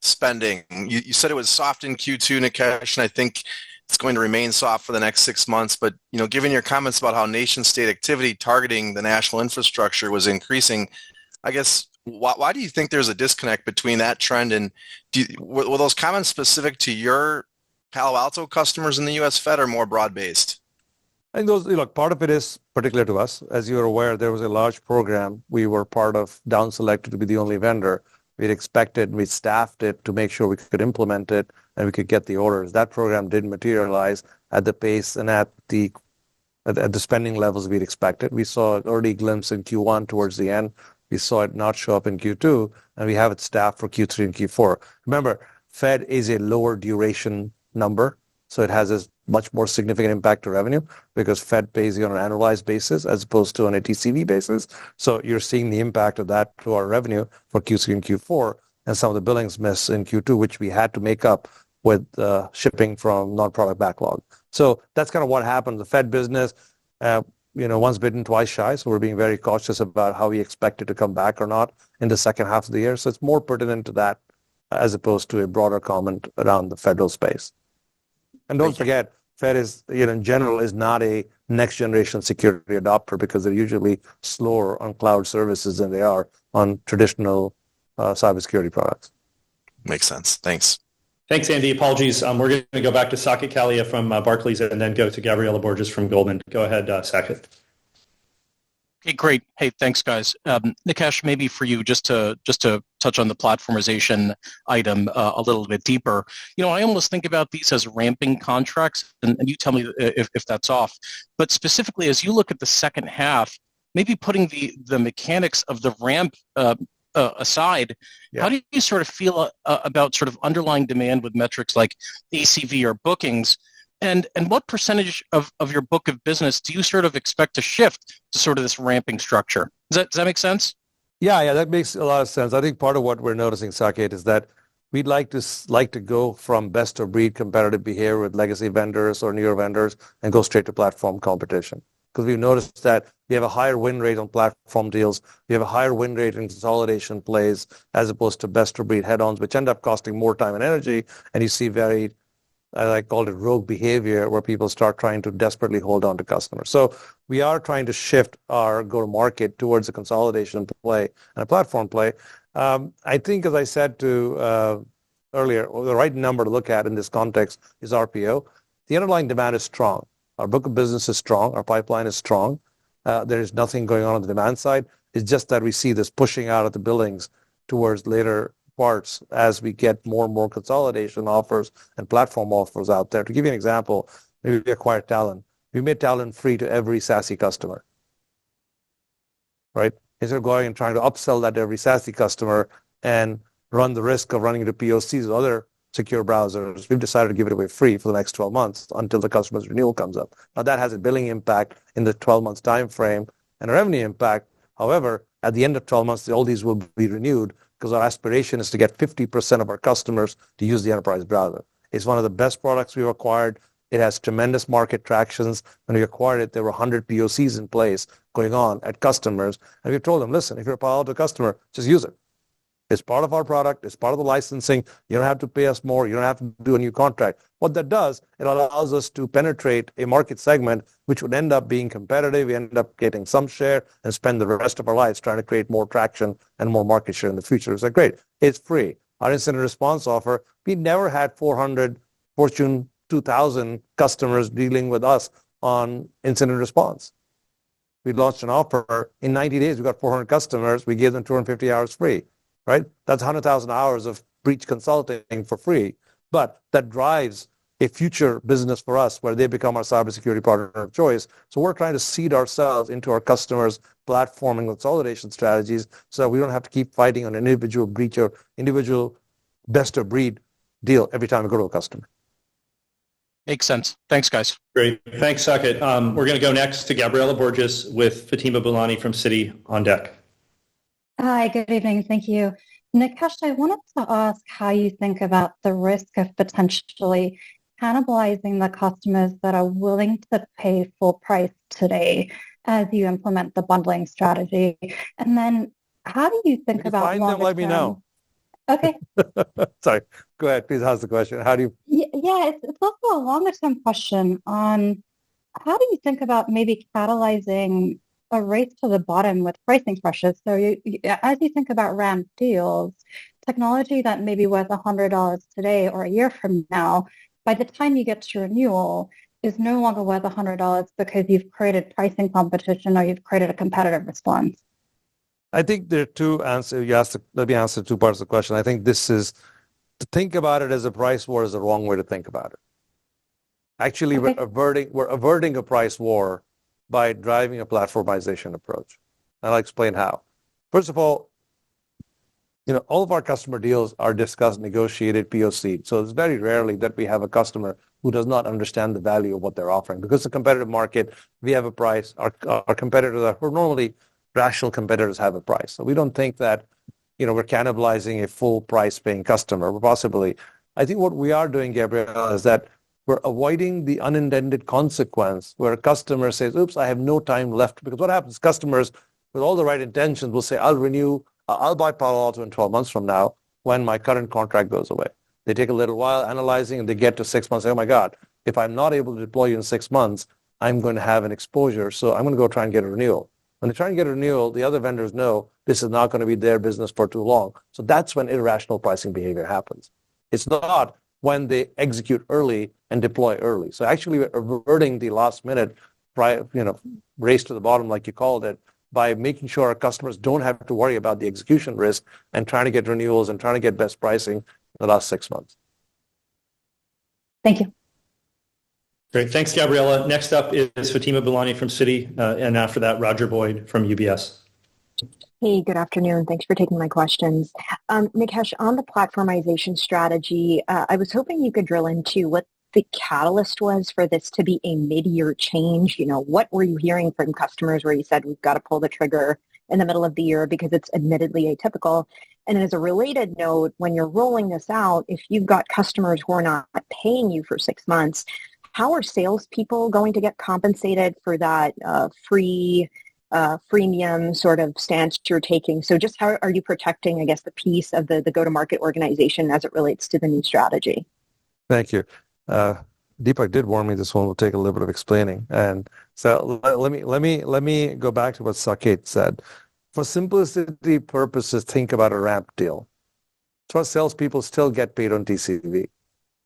Speaker 6: spending. You said it was soft in Q2, Nikesh, and I think it's going to remain soft for the next 6 months. But given your comments about how nation-state activity targeting the national infrastructure was increasing, I guess why do you think there's a disconnect between that trend and were those comments specific to your Palo Alto customers in the U.S. Fed or more broad-based?
Speaker 2: I think part of it is particular to us. As you're aware, there was a large program we were part of, down-selected to be the only vendor. We'd expected, we staffed it to make sure we could implement it and we could get the orders. That program didn't materialize at the pace and at the spending levels we'd expected. We saw an early glimpse in Q1 towards the end. We saw it not show up in Q2, and we have it staffed for Q3 and Q4. Remember, Fed is a lower duration number, so it has a much more significant impact to revenue because Fed pays you on an annualized basis as opposed to on a TCV basis. So you're seeing the impact of that to our revenue for Q3 and Q4, and some of the billings miss in Q2, which we had to make up with shipping from non-product backlog. So that's kind of what happened. The Fed business, once bitten, twice shy. So we're being very cautious about how we expect it to come back or not in the second half of the year. So it's more pertinent to that as opposed to a broader comment around the federal space. And don't forget, Fed is, in general, is not a next generation security adopter because they're usually slower on cloud services than they are on traditional cybersecurity products.
Speaker 6: Makes sense. Thanks.
Speaker 1: Thanks, Andy. Apologies. We're going to go back to Saket Kalia from Barclays and then go to Gabriela Borges from Goldman. Go ahead, Saket.
Speaker 7: Okay, great. Hey, thanks, guys. Nikesh, maybe for you, just to touch on the platformization item a little bit deeper. I almost think about these as ramping contracts, and you tell me if that's off. But specifically, as you look at the second half, maybe putting the mechanics of the ramp aside, how do you sort of feel about sort of underlying demand with metrics like ACV or bookings? And what percentage of your book of business do you sort of expect to shift to sort of this ramping structure? Does that make sense?
Speaker 2: Yeah, that makes a lot of sense. I think part of what we're noticing, Saket, is that we'd like to go from best of breed competitive behavior with legacy vendors or newer vendors and go straight to platform competition. Because we've noticed that we have a higher win rate on platform deals. We have a higher win rate in consolidation plays as opposed to best of breed head-ons, which end up costing more time and energy. And you see very, I call it rogue behavior, where people start trying to desperately hold on to customers. So we are trying to shift our go-to-market towards a consolidation play and a platform play. I think, as I said to earlier, the right number to look at in this context is RPO. The underlying demand is strong. Our book of business is strong. Our pipeline is strong. There is nothing going on the demand side. It's just that we see this pushing out of the billings towards later parts as we get more and more consolidation offers and platform offers out there. To give you an example, maybe we acquired Talon. We made Talon free to every SASE customer, right? Instead of going and trying to upsell that to every SASE customer and run the risk of running into POCs with other secure browsers, we've decided to give it away free for the next 12 months until the customer's renewal comes up. Now that has a billing impact in the 12 months time frame and a revenue impact. However, at the end of 12 months, all these will be renewed because our aspiration is to get 50% of our customers to use the enterprise browser. It's one of the best products we've acquired. It has tremendous market tractions. When we acquired it, there were 100 POCs in place going on at customers. And we've told them, listen, if you're a Palo Alto customer, just use it. It's part of our product. It's part of the licensing. You don't have to pay us more. You don't have to do a new contract. What that does, it allows us to penetrate a market segment which would end up being competitive. We end up getting some share and spend the rest of our lives trying to create more traction and more market share in the future. It's like, great. It's free. Our incident response offer, we never had 400 Fortune 2000 customers dealing with us on incident response. We launched an offer. In 90 days, we got 400 customers. We gave them 250 hours free. Right? That's 100,000 hours of breach consulting for free. But that drives a future business for us where they become our cybersecurity partner of choice. So we're trying to seed ourselves into our customers' platform and consolidation strategies so that we don't have to keep fighting on an individual breach or individual best of breed deal every time we go to a customer.
Speaker 7: Makes sense. Thanks, guys.
Speaker 1: Great. Thanks, Saket. We're going to go next to Gabriela Borges with Fatima Boolani from Citi on deck.
Speaker 8: Hi, good evening. Thank you. Nikesh, I wanted to ask how you think about the risk of potentially cannibalizing the customers that are willing to pay full price today as you implement the bundling strategy. And then how do you think about
Speaker 2: find them, let me know.
Speaker 8: Okay.
Speaker 2: Sorry. Go ahead. Please ask the question. How do you?
Speaker 8: Yeah, it's also a longer term question on how do you think about maybe catalyzing a race to the bottom with pricing pressures. So as you think about ramp deals, technology that may be worth $100 today or a year from now, by the time you get to renewal, is no longer worth $100 because you've created pricing competition or you've created a competitive response.
Speaker 2: I think there are two answers. Let me answer two parts of the question. I think this is, to think about it as a price war is the wrong way to think about it. Actually, okay. We're averting a price war by driving a platformization approach. And I'll explain how. First of all, all of our customer deals are discussed, negotiated, POC. So it's very rarely that we have a customer who does not understand the value of what they're offering. Because it's a competitive market, we have a price. Our competitors who are normally rational competitors have a price. So we don't think that we're cannibalizing a full price paying customer. Possibly. I think what we are doing, Gabrielle, is that we're avoiding the unintended consequence where a customer says, oops, I have no time left. Because what happens, customers with all the right intentions will say, I'll buy Palo Alto in 12 months from now when my current contract goes away. They take a little while analyzing and they get to 6 months. Oh my God, if I'm not able to deploy you in 6 months, I'm going to have an exposure. So I'm going to go try and get a renewal. When they try and get a renewal, the other vendors know this is not going to be their business for too long. So that's when irrational pricing behavior happens. It's not when they execute early and deploy early. So actually we're averting the last minute race to the bottom, like you called it, by making sure our customers don't have to worry about the execution risk and trying to get renewals and trying to get best pricing in the last 6 months.
Speaker 8: Thank you.
Speaker 1: Great. Thanks, Gabriella. Next up is Fatima Boolani from Citi, and after that, Roger Boyd from UBS.
Speaker 9: Hey, good afternoon. Thanks for taking my questions. Nikesh, on the platformization strategy, I was hoping you could drill into what the catalyst was for this to be a mid-year change. What were you hearing from customers where you said we've got to pull the trigger in the middle of the year because it's admittedly atypical? And as a related note, when you're rolling this out, if you've got customers who are not paying you for 6 months, how are salespeople going to get compensated for that freemium sort of stance you're taking? So just how are you protecting, I guess, the piece of the go-to-market organization as it relates to the new strategy?
Speaker 2: Thank you. Deepak did warn me this one will take a little bit of explaining. And so let me go back to what Saket said. For simplicity purposes, think about a ramp deal. So our salespeople still get paid on TCV.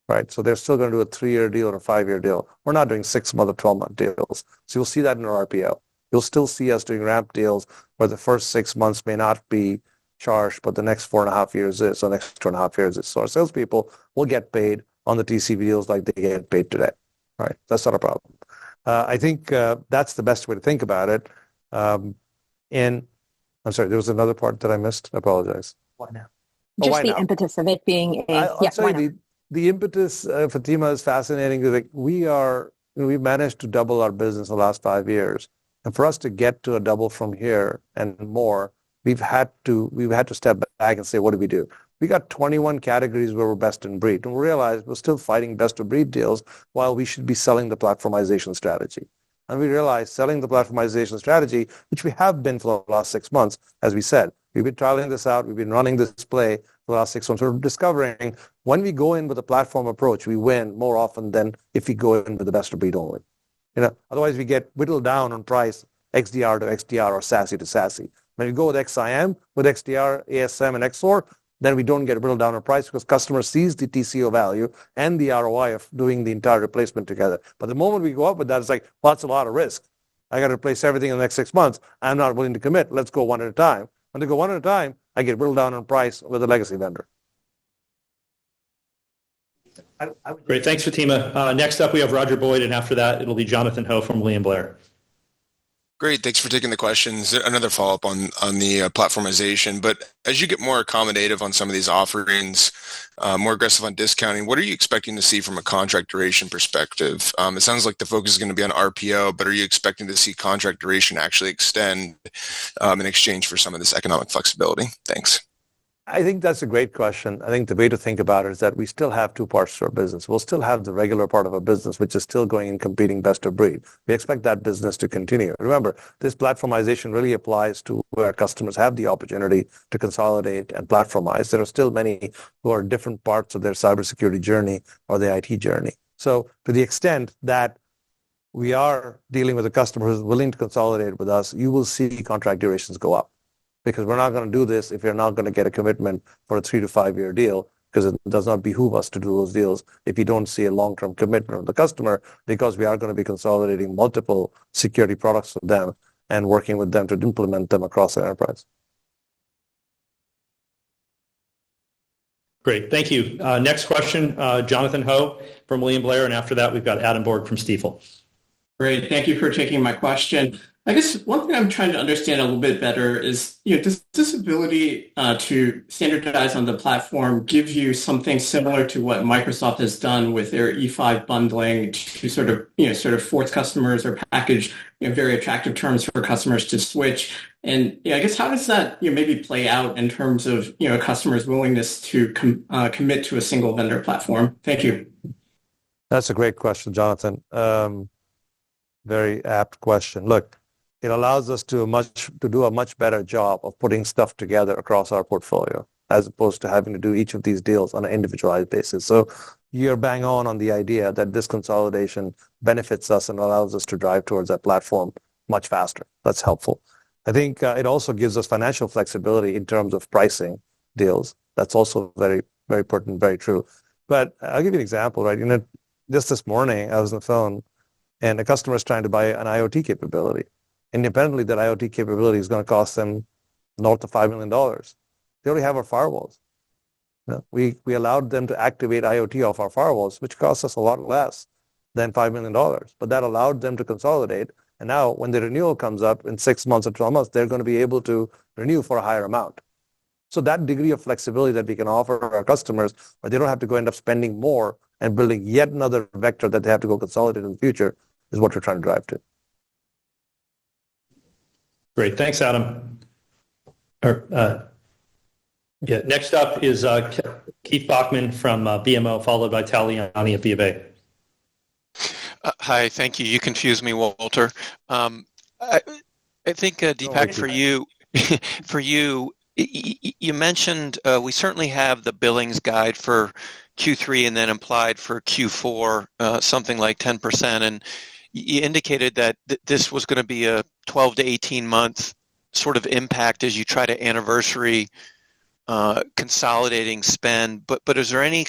Speaker 2: Right, so they're still going to do a 3-year deal or a 5-year deal. We're not doing 6-month or 12-month deals. So you'll see that in our RPO. You'll still see us doing ramp deals where the first 6 months may not be charged, but the next 4.5 years is, or next 2.5 years is. So our salespeople will get paid on the TCV deals like they get paid today. Right, that's not a problem. I think that's the best way to think about it. And I'm sorry, there was another part that I missed. I apologize.
Speaker 9: Why now? Just the impetus of it being
Speaker 2: the impetus, Fatima, is fascinating. Like we've managed to double our business in the last 5 years. And for us to get to a double from here and more, we've had to step back and say, what do we do? We got 21 categories where we're best in breed. And we realized we're still fighting best of breed deals while we should be selling the platformization strategy. And we realized selling the platformization strategy, which we have been for the last 6 months, as we said, we've been trialing this out. We've been running this play for the last 6 months. We're discovering when we go in with a platform approach, we win more often than if we go in with the best of breed only. Otherwise we get whittled down on price, XDR to XDR or SASE to SASE. When we go with XIM, with XDR, ASM, and XOR, then we don't get whittled down on price because customer sees the TCO value and the ROI of doing the entire replacement together. But the moment we go up with that, it's like, well, that's a lot of risk. I got to replace everything in the next 6 months. I'm not willing to commit. Let's go one at a time. When they go one at a time, I get whittled down on price with a legacy vendor.
Speaker 1: Great. Thanks, Fatima. Next up, we have Roger Boyd, and after that, it'll be Jonathan Ho from William Blair.
Speaker 10: Great. Thanks for taking the questions. Another follow-up on the platformization. But as you get more accommodative on some of these offerings, more aggressive on discounting, what are you expecting to see from a contract duration perspective? It sounds like the focus is going to be on RPO, but are you expecting to see contract duration actually extend in exchange for some of this economic flexibility? Thanks.
Speaker 2: I think that's a great question. I think the way to think about it is that we still have two parts to our business. We'll still have the regular part of our business, which is still going and competing best of breed. We expect that business to continue. Remember, this platformization really applies to where customers have the opportunity to consolidate and platformize. There are still many who are different parts of their cybersecurity journey or their IT journey. So to the extent that we are dealing with a customer who's willing to consolidate with us, you will see contract durations go up. Because we're not going to do this if you're not going to get a commitment for a 3 to 5 year deal, because it does not behoove us to do those deals if you don't see a long-term commitment of the customer, because we are going to be consolidating multiple security products with them and working with them to implement them across the enterprise.
Speaker 1: Great. Thank you. Next question, Jonathan Ho from William Blair, and after that, we've got Adam Borg from Stifel.
Speaker 11: Great. Thank you for taking my question. I guess one thing I'm trying to understand a little bit better is, does this ability to standardize on the platform give you something similar to what Microsoft has done with their E5 bundling to sort of force customers or package very attractive terms for customers to switch? And I guess how does that maybe play out in terms of a customer's willingness to commit to a single vendor platform? Thank you.
Speaker 2: That's a great question, Jonathan. Very apt question. Look, it allows us to do a much better job of putting stuff together across our portfolio, as opposed to having to do each of these deals on an individualized basis. So you're bang on the idea that this consolidation benefits us and allows us to drive towards that platform much faster. That's helpful. I think it also gives us financial flexibility in terms of pricing deals. That's also very, very important, very true. But I'll give you an example, right? Just this morning, I was on the phone, and a customer is trying to buy an IoT capability. Independently, that IoT capability is going to cost them north of $5 million. They already have our firewalls. We allowed them to activate IoT off our firewalls, which cost us a lot less than $5 million. But that allowed them to consolidate. And now when the renewal comes up in 6 months or 12 months, they're going to be able to renew for a higher amount. So that degree of flexibility that we can offer our customers, where they don't have to go end up spending more and building yet another vector that they have to go consolidate in the future, is what we're trying to drive to.
Speaker 1: Great. Thanks, Adam. Next up is Keith Bachman from BMO, followed by Tal Liani at BofA.
Speaker 12: Hi, thank you. You confused me, Walter. I think, Deepak, for you, you mentioned we certainly have the billings guide for Q3 and then implied for Q4, something like 10%. And you indicated that this was going to be a 12 to 18 month sort of impact as you try to anniversary consolidating spend. But is there any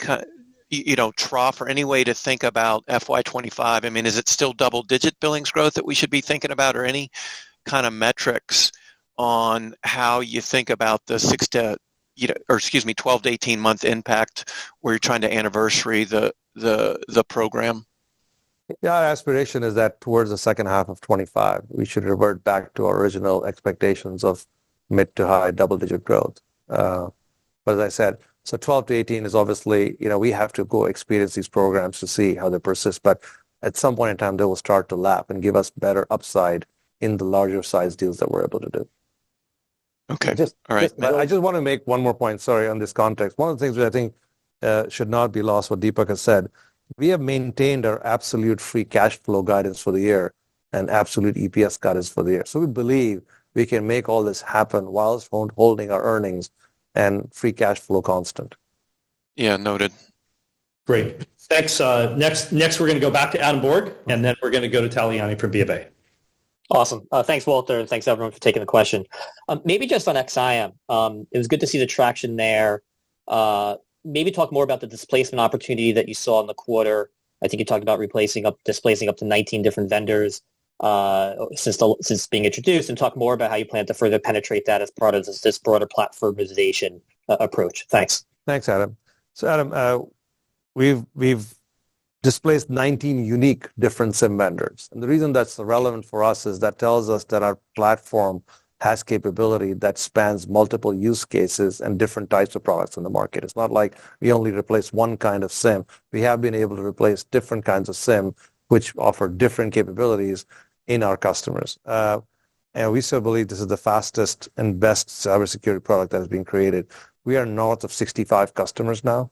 Speaker 12: trough or any way to think about FY25? I mean, is it still double-digit billings growth that we should be thinking about, or any kind of metrics on how you think about the 12 to 18 month impact where you're trying to anniversary the program?
Speaker 2: Yeah, our aspiration is that towards the second half of 25, we should revert back to our original expectations of mid to high double-digit growth. But as I said, So 12 to 18 is obviously, we have to go experience these programs to see how they persist. But at some point in time, they will start to lap and give us better upside in the larger size deals that we're able to do.
Speaker 12: Okay. All right.
Speaker 2: But I just want to make one more point, sorry, on this context. One of the things that I think should not be lost, what Deepak has said, we have maintained our absolute free cash flow guidance for the year and absolute EPS guidance for the year. So we believe we can make all this happen whilst holding our earnings and free cash flow constant.
Speaker 12: Yeah, noted.
Speaker 1: Great. Thanks. Next, we're going to go back to Adam Borg, and then we're going to go to Taliani from BofA.
Speaker 13: Awesome. Thanks, Walter, and thanks, everyone, for taking the question. Maybe just on XIM. It was good to see the traction there. Maybe talk more about the displacement opportunity that you saw in the quarter. I think you talked about displacing up to 19 different vendors since being introduced, and talk more about how you plan to further penetrate that as part of this broader platformization approach. Thanks.
Speaker 2: Thanks, Adam. So, Adam, we've displaced 19 unique different SIM vendors. And the reason that's relevant for us is that tells us that our platform has capability that spans multiple use cases and different types of products in the market. It's not like we only replace one kind of SIM. We have been able to replace different kinds of SIM, which offer different capabilities in our customers. And we still believe this is the fastest and best cybersecurity product that has been created. We are north of 65 customers now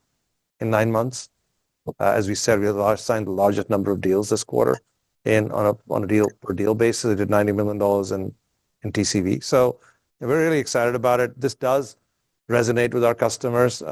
Speaker 2: in 9 months. As we said, we have signed the largest number of deals this quarter. And on a deal per deal basis, we did $90 million in TCV. So we're really excited about it. This does resonate with our customers.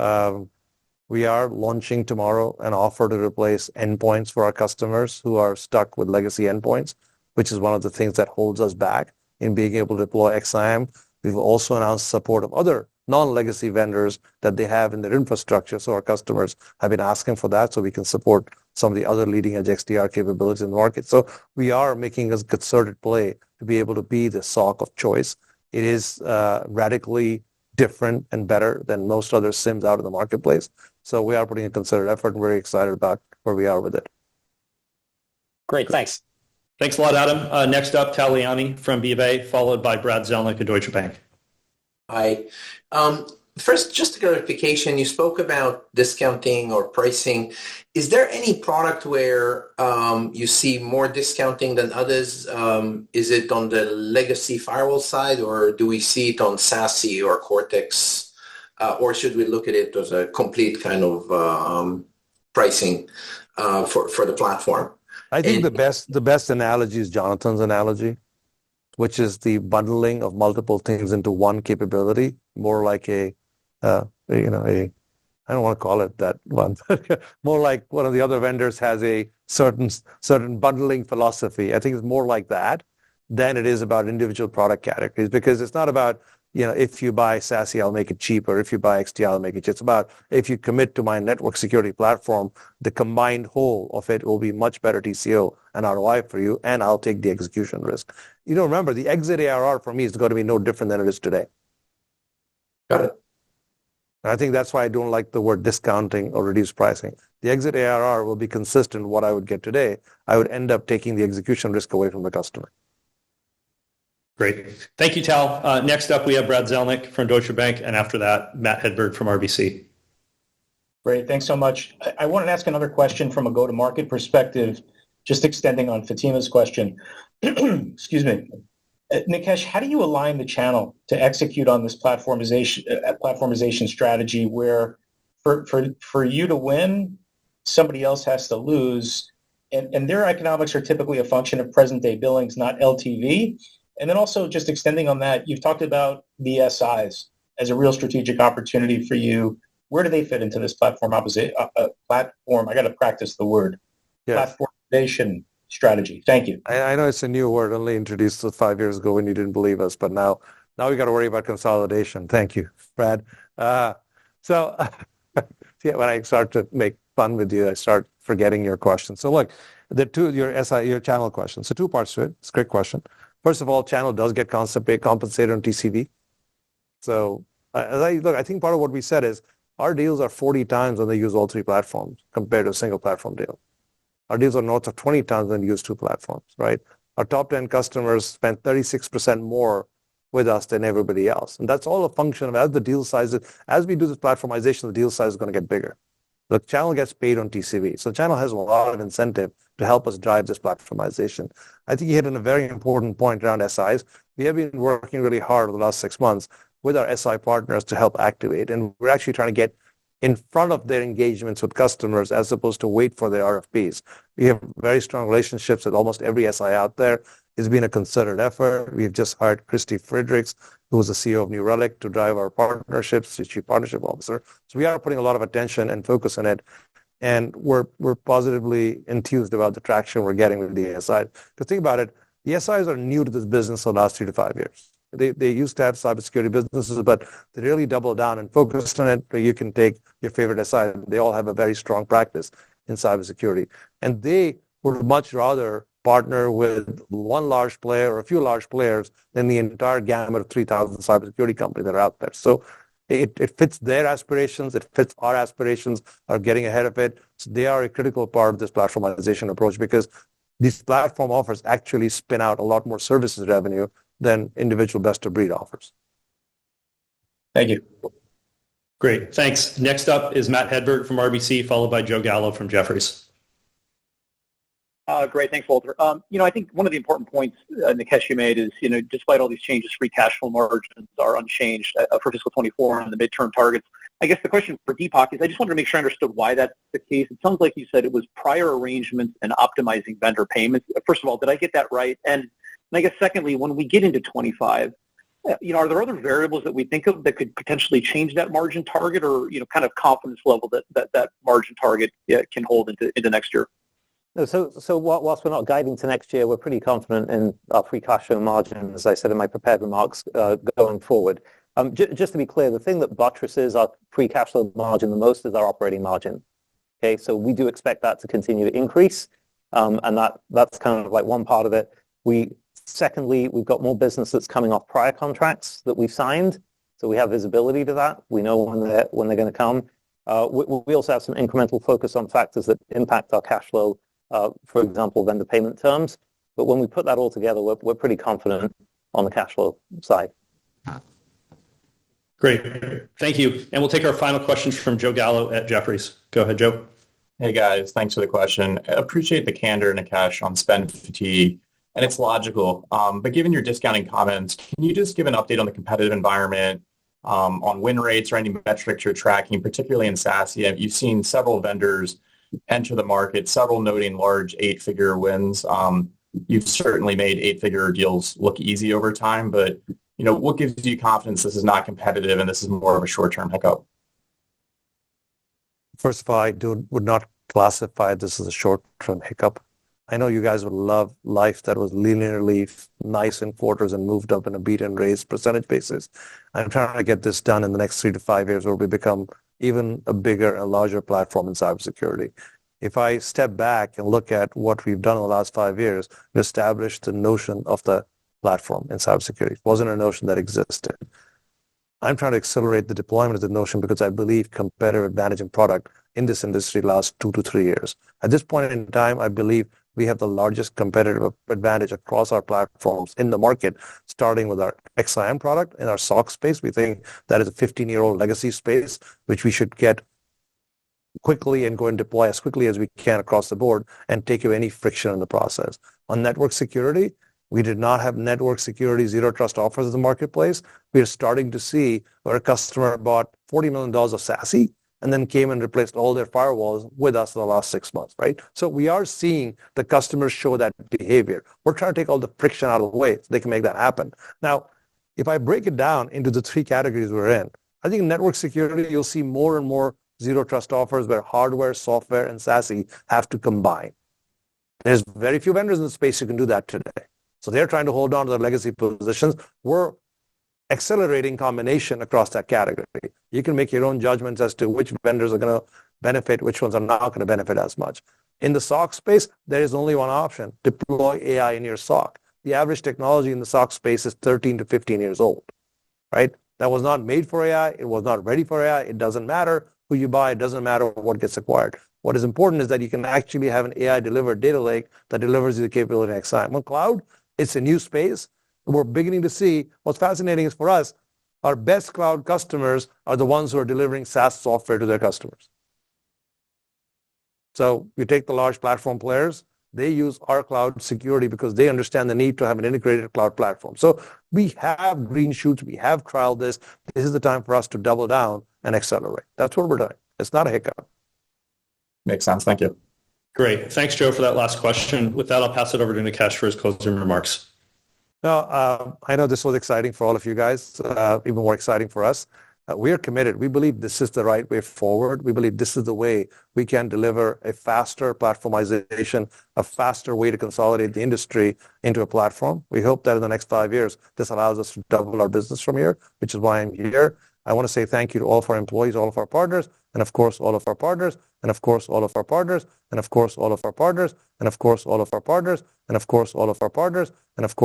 Speaker 2: We are launching tomorrow an offer to replace endpoints for our customers who are stuck with legacy endpoints, which is one of the things that holds us back in being able to deploy XIM. We've also announced support of other non-legacy vendors that they have in their infrastructure. So our customers have been asking for that so we can support some of the other leading edge XDR capabilities in the market. So we are making a concerted play to be able to be the SOC of choice. It is radically different and better than most other SIMs out in the marketplace. So we are putting a concerted effort and very excited about where we are with it.
Speaker 13: Great, thanks.
Speaker 1: Thanks a lot, Adam. Next up, Taliani from BofA, followed by Brad Zelnick at Deutsche Bank.
Speaker 14: Hi. First, just a clarification, you spoke about discounting or pricing. Is there any product where you see more discounting than others? Is it on the legacy firewall side, or do we see it on SASE or Cortex? Or should we look at it as a complete kind of pricing for the platform?
Speaker 2: I think the best analogy is Jonathan's analogy, which is the bundling of multiple things into one capability, more like I don't want to call it that one, but more like one of the other vendors has a certain bundling philosophy. I think it's more like that than it is about individual product categories, because it's not about, if you buy SASE, I'll make it cheaper. If you buy XDR, I'll make it cheaper. It's about, if you commit to my network security platform, the combined whole of it will be much better TCO and ROI for you, and I'll take the execution risk. Remember, the exit ARR for me is going to be no different than it is today.
Speaker 14: Got it.
Speaker 2: And I think that's why I don't like the word discounting or reduced pricing. The exit ARR will be consistent with what I would get today. I would end up taking the execution risk away from the customer.
Speaker 1: Great. Thank you, Tal. Next up, we have Brad Zelnick from Deutsche Bank, and after that, Matt Hedberg from RBC.
Speaker 15: Great. Thanks so much. I wanted to ask another question from a go-to-market perspective, just extending on Fatima's question. Excuse me. Nikesh, how do you align the channel to execute on this platformization strategy where for you to win, somebody else has to lose, and their economics are typically a function of present-day billings, not LTV? And then also just extending on that, you've talked about the SIs as a real strategic opportunity for you. Where do they fit into this platform? I got to practice the word. Yeah. Platformization strategy. Thank you.
Speaker 2: I know it's a new word, only introduced 5 years ago when you didn't believe us, but now we got to worry about consolidation. Thank you, Brad. So when I start to make fun with you, I start forgetting your question. So look, your channel question. So 2 parts to it. It's a great question. First of all, channel does get compensated on TCV. So I think part of what we said is our deals are 40 times when they use all 3 platforms compared to a single platform deal. Our deals are north of 20 times when they use 2 platforms, right? Our top 10 customers spend 36% more with us than everybody else. And that's all a function of as the deal sizes, as we do this platformization, the deal size is going to get bigger. The channel gets paid on TCV. So the channel has a lot of incentive to help us drive this platformization. I think you hit on a very important point around SIs. We have been working really hard over the last 6 months with our SI partners to help activate. And we're actually trying to get in front of their engagements with customers as opposed to wait for their RFPs. We have very strong relationships with almost every SI out there. It's been a concerted effort. We've just hired Christy Friedrichs, who is the CEO of New Relic, to drive our partnerships, the Chief Partnership Officer. So we are putting a lot of attention and focus on it. And we're positively enthused about the traction we're getting with the SIs. Because think about it, the SIs are new to this business for the last 3 to 5 years. They used to have cybersecurity businesses, but they really doubled down and focused on it. You can take your favorite SI. They all have a very strong practice in cybersecurity. And they would much rather partner with one large player or a few large players than the entire gamut of 3,000 cybersecurity companies that are out there. So it fits their aspirations. It fits our aspirations are getting ahead of it. So they are a critical part of this platformization approach because these platform offers actually spin out a lot more services revenue than individual best-of-breed offers.
Speaker 15: Thank you.
Speaker 1: Great, thanks. Next up is Matt Hedberg from RBC, followed by Joe Gallo from Jefferies.
Speaker 16: Great, thanks, Walter. I think one of the important points, Nikesh, you made is, despite all these changes, free cash flow margins are unchanged for fiscal 24 and the midterm targets. I guess the question for Deepak is, I just wanted to make sure I understood why that's the case. It sounds like you said it was prior arrangements and optimizing vendor payments. First of all, did I get that right? And I guess secondly, when we get into 25, are there other variables that we think of that could potentially change that margin target, or kind of confidence level that margin target can hold into next year?
Speaker 3: No, so whilst we're not guiding to next year, we're pretty confident in our free cash flow margin, as I said in my prepared remarks, going forward. Just to be clear, the thing that buttresses our free cash flow margin the most is our operating margin. Okay, so we do expect that to continue to increase, and that's kind of like one part of it. Secondly, we've got more business that's coming off prior contracts that we've signed, so we have visibility to that. We know when they're going to come. We also have some incremental focus on factors that impact our cash flow, for example, vendor payment terms. But when we put that all together, we're pretty confident on the cash flow side.
Speaker 1: Great, thank you. And we'll take our final questions from Joe Gallo at Jefferies. Go ahead, Joe.
Speaker 17: Hey guys, thanks for the question. I appreciate the candor, Nikesh, on spend fatigue. And it's logical. But given your discounting comments, can you just give an update on the competitive environment, on win rates or any metrics you're tracking, particularly in SaaS? You've seen several vendors enter the market, several noting large 8-figure wins. You've certainly made 8-figure deals look easy over time, but what gives you confidence this is not competitive and this is more of a short-term hiccup?
Speaker 2: First of all, I would not classify this as a short-term hiccup. I know you guys would love life that was linearly nice in quarters and moved up in a beat and raise percentage basis. I'm trying to get this done in the next 3 to 5 years where we become even a bigger and larger platform in cybersecurity. If I step back and look at what we've done in the last 5 years, we established the notion of the platform in cybersecurity. It wasn't a notion that existed. I'm trying to accelerate the deployment of the notion because I believe competitive advantage in product in this industry lasts 2 to 3 years. At this point in time, I believe we have the largest competitive advantage across our platforms in the market, starting with our XIM product in our SOC space. We think that is a 15-year-old legacy space, which we should get quickly and go and deploy as quickly as we can across the board and take away any friction in the process. On network security, we did not have network security zero trust offers in the marketplace. We are starting to see where a customer bought $40 million of SASE and then came and replaced all their firewalls with us in the last 6 months, right? So we are seeing the customers show that behavior. We're trying to take all the friction out of the way so they can make that happen. Now, if I break it down into the 3 categories we're in, I think in network security, you'll see more and more zero trust offers where hardware, software, and SASE have to combine. There's very few vendors in the space who can do that today. So they're trying to hold on to their legacy positions. We're accelerating combination across that category. You can make your own judgments as to which vendors are going to benefit, which ones are not going to benefit as much. In the SOC space, there is only one option: deploy AI in your SOC. The average technology in the SOC space is 13 to 15 years old, right? That was not made for AI. It was not ready for AI. It doesn't matter who you buy. It doesn't matter what gets acquired. What is important is that you can actually have an AI-delivered data lake that delivers you the capability next time. On cloud, it's a new space. we're beginning to see what's fascinating is for us, our best cloud customers are the ones who are delivering SaaS software to their customers. So you take the large platform players, they use our cloud security because they understand the need to have an integrated cloud platform. So we have green shoots, we have trialed this. This is the time for us to double down and accelerate. That's what we're doing. It's not a hiccup.
Speaker 17: Makes sense. Thank you.
Speaker 1: Great. Thanks, Joe, for that last question. With that, I'll pass it over to Nikesh for his closing remarks.
Speaker 2: No, I know this was exciting for all of you guys, even more exciting for us. We are committed. We believe this is the right way forward. We believe this is the way we can deliver a faster platformization, a faster way to consolidate the industry into a platform. We hope that in the next 5 years, this allows us to double our business from here, which is why I'm here. I want to say thank you to all of our employees, all of our partners, and of course, all of our partners, and of course, all of our partners, and of course, all of our partners, and of course, all of our partners, and of course, all of our partners, and of course,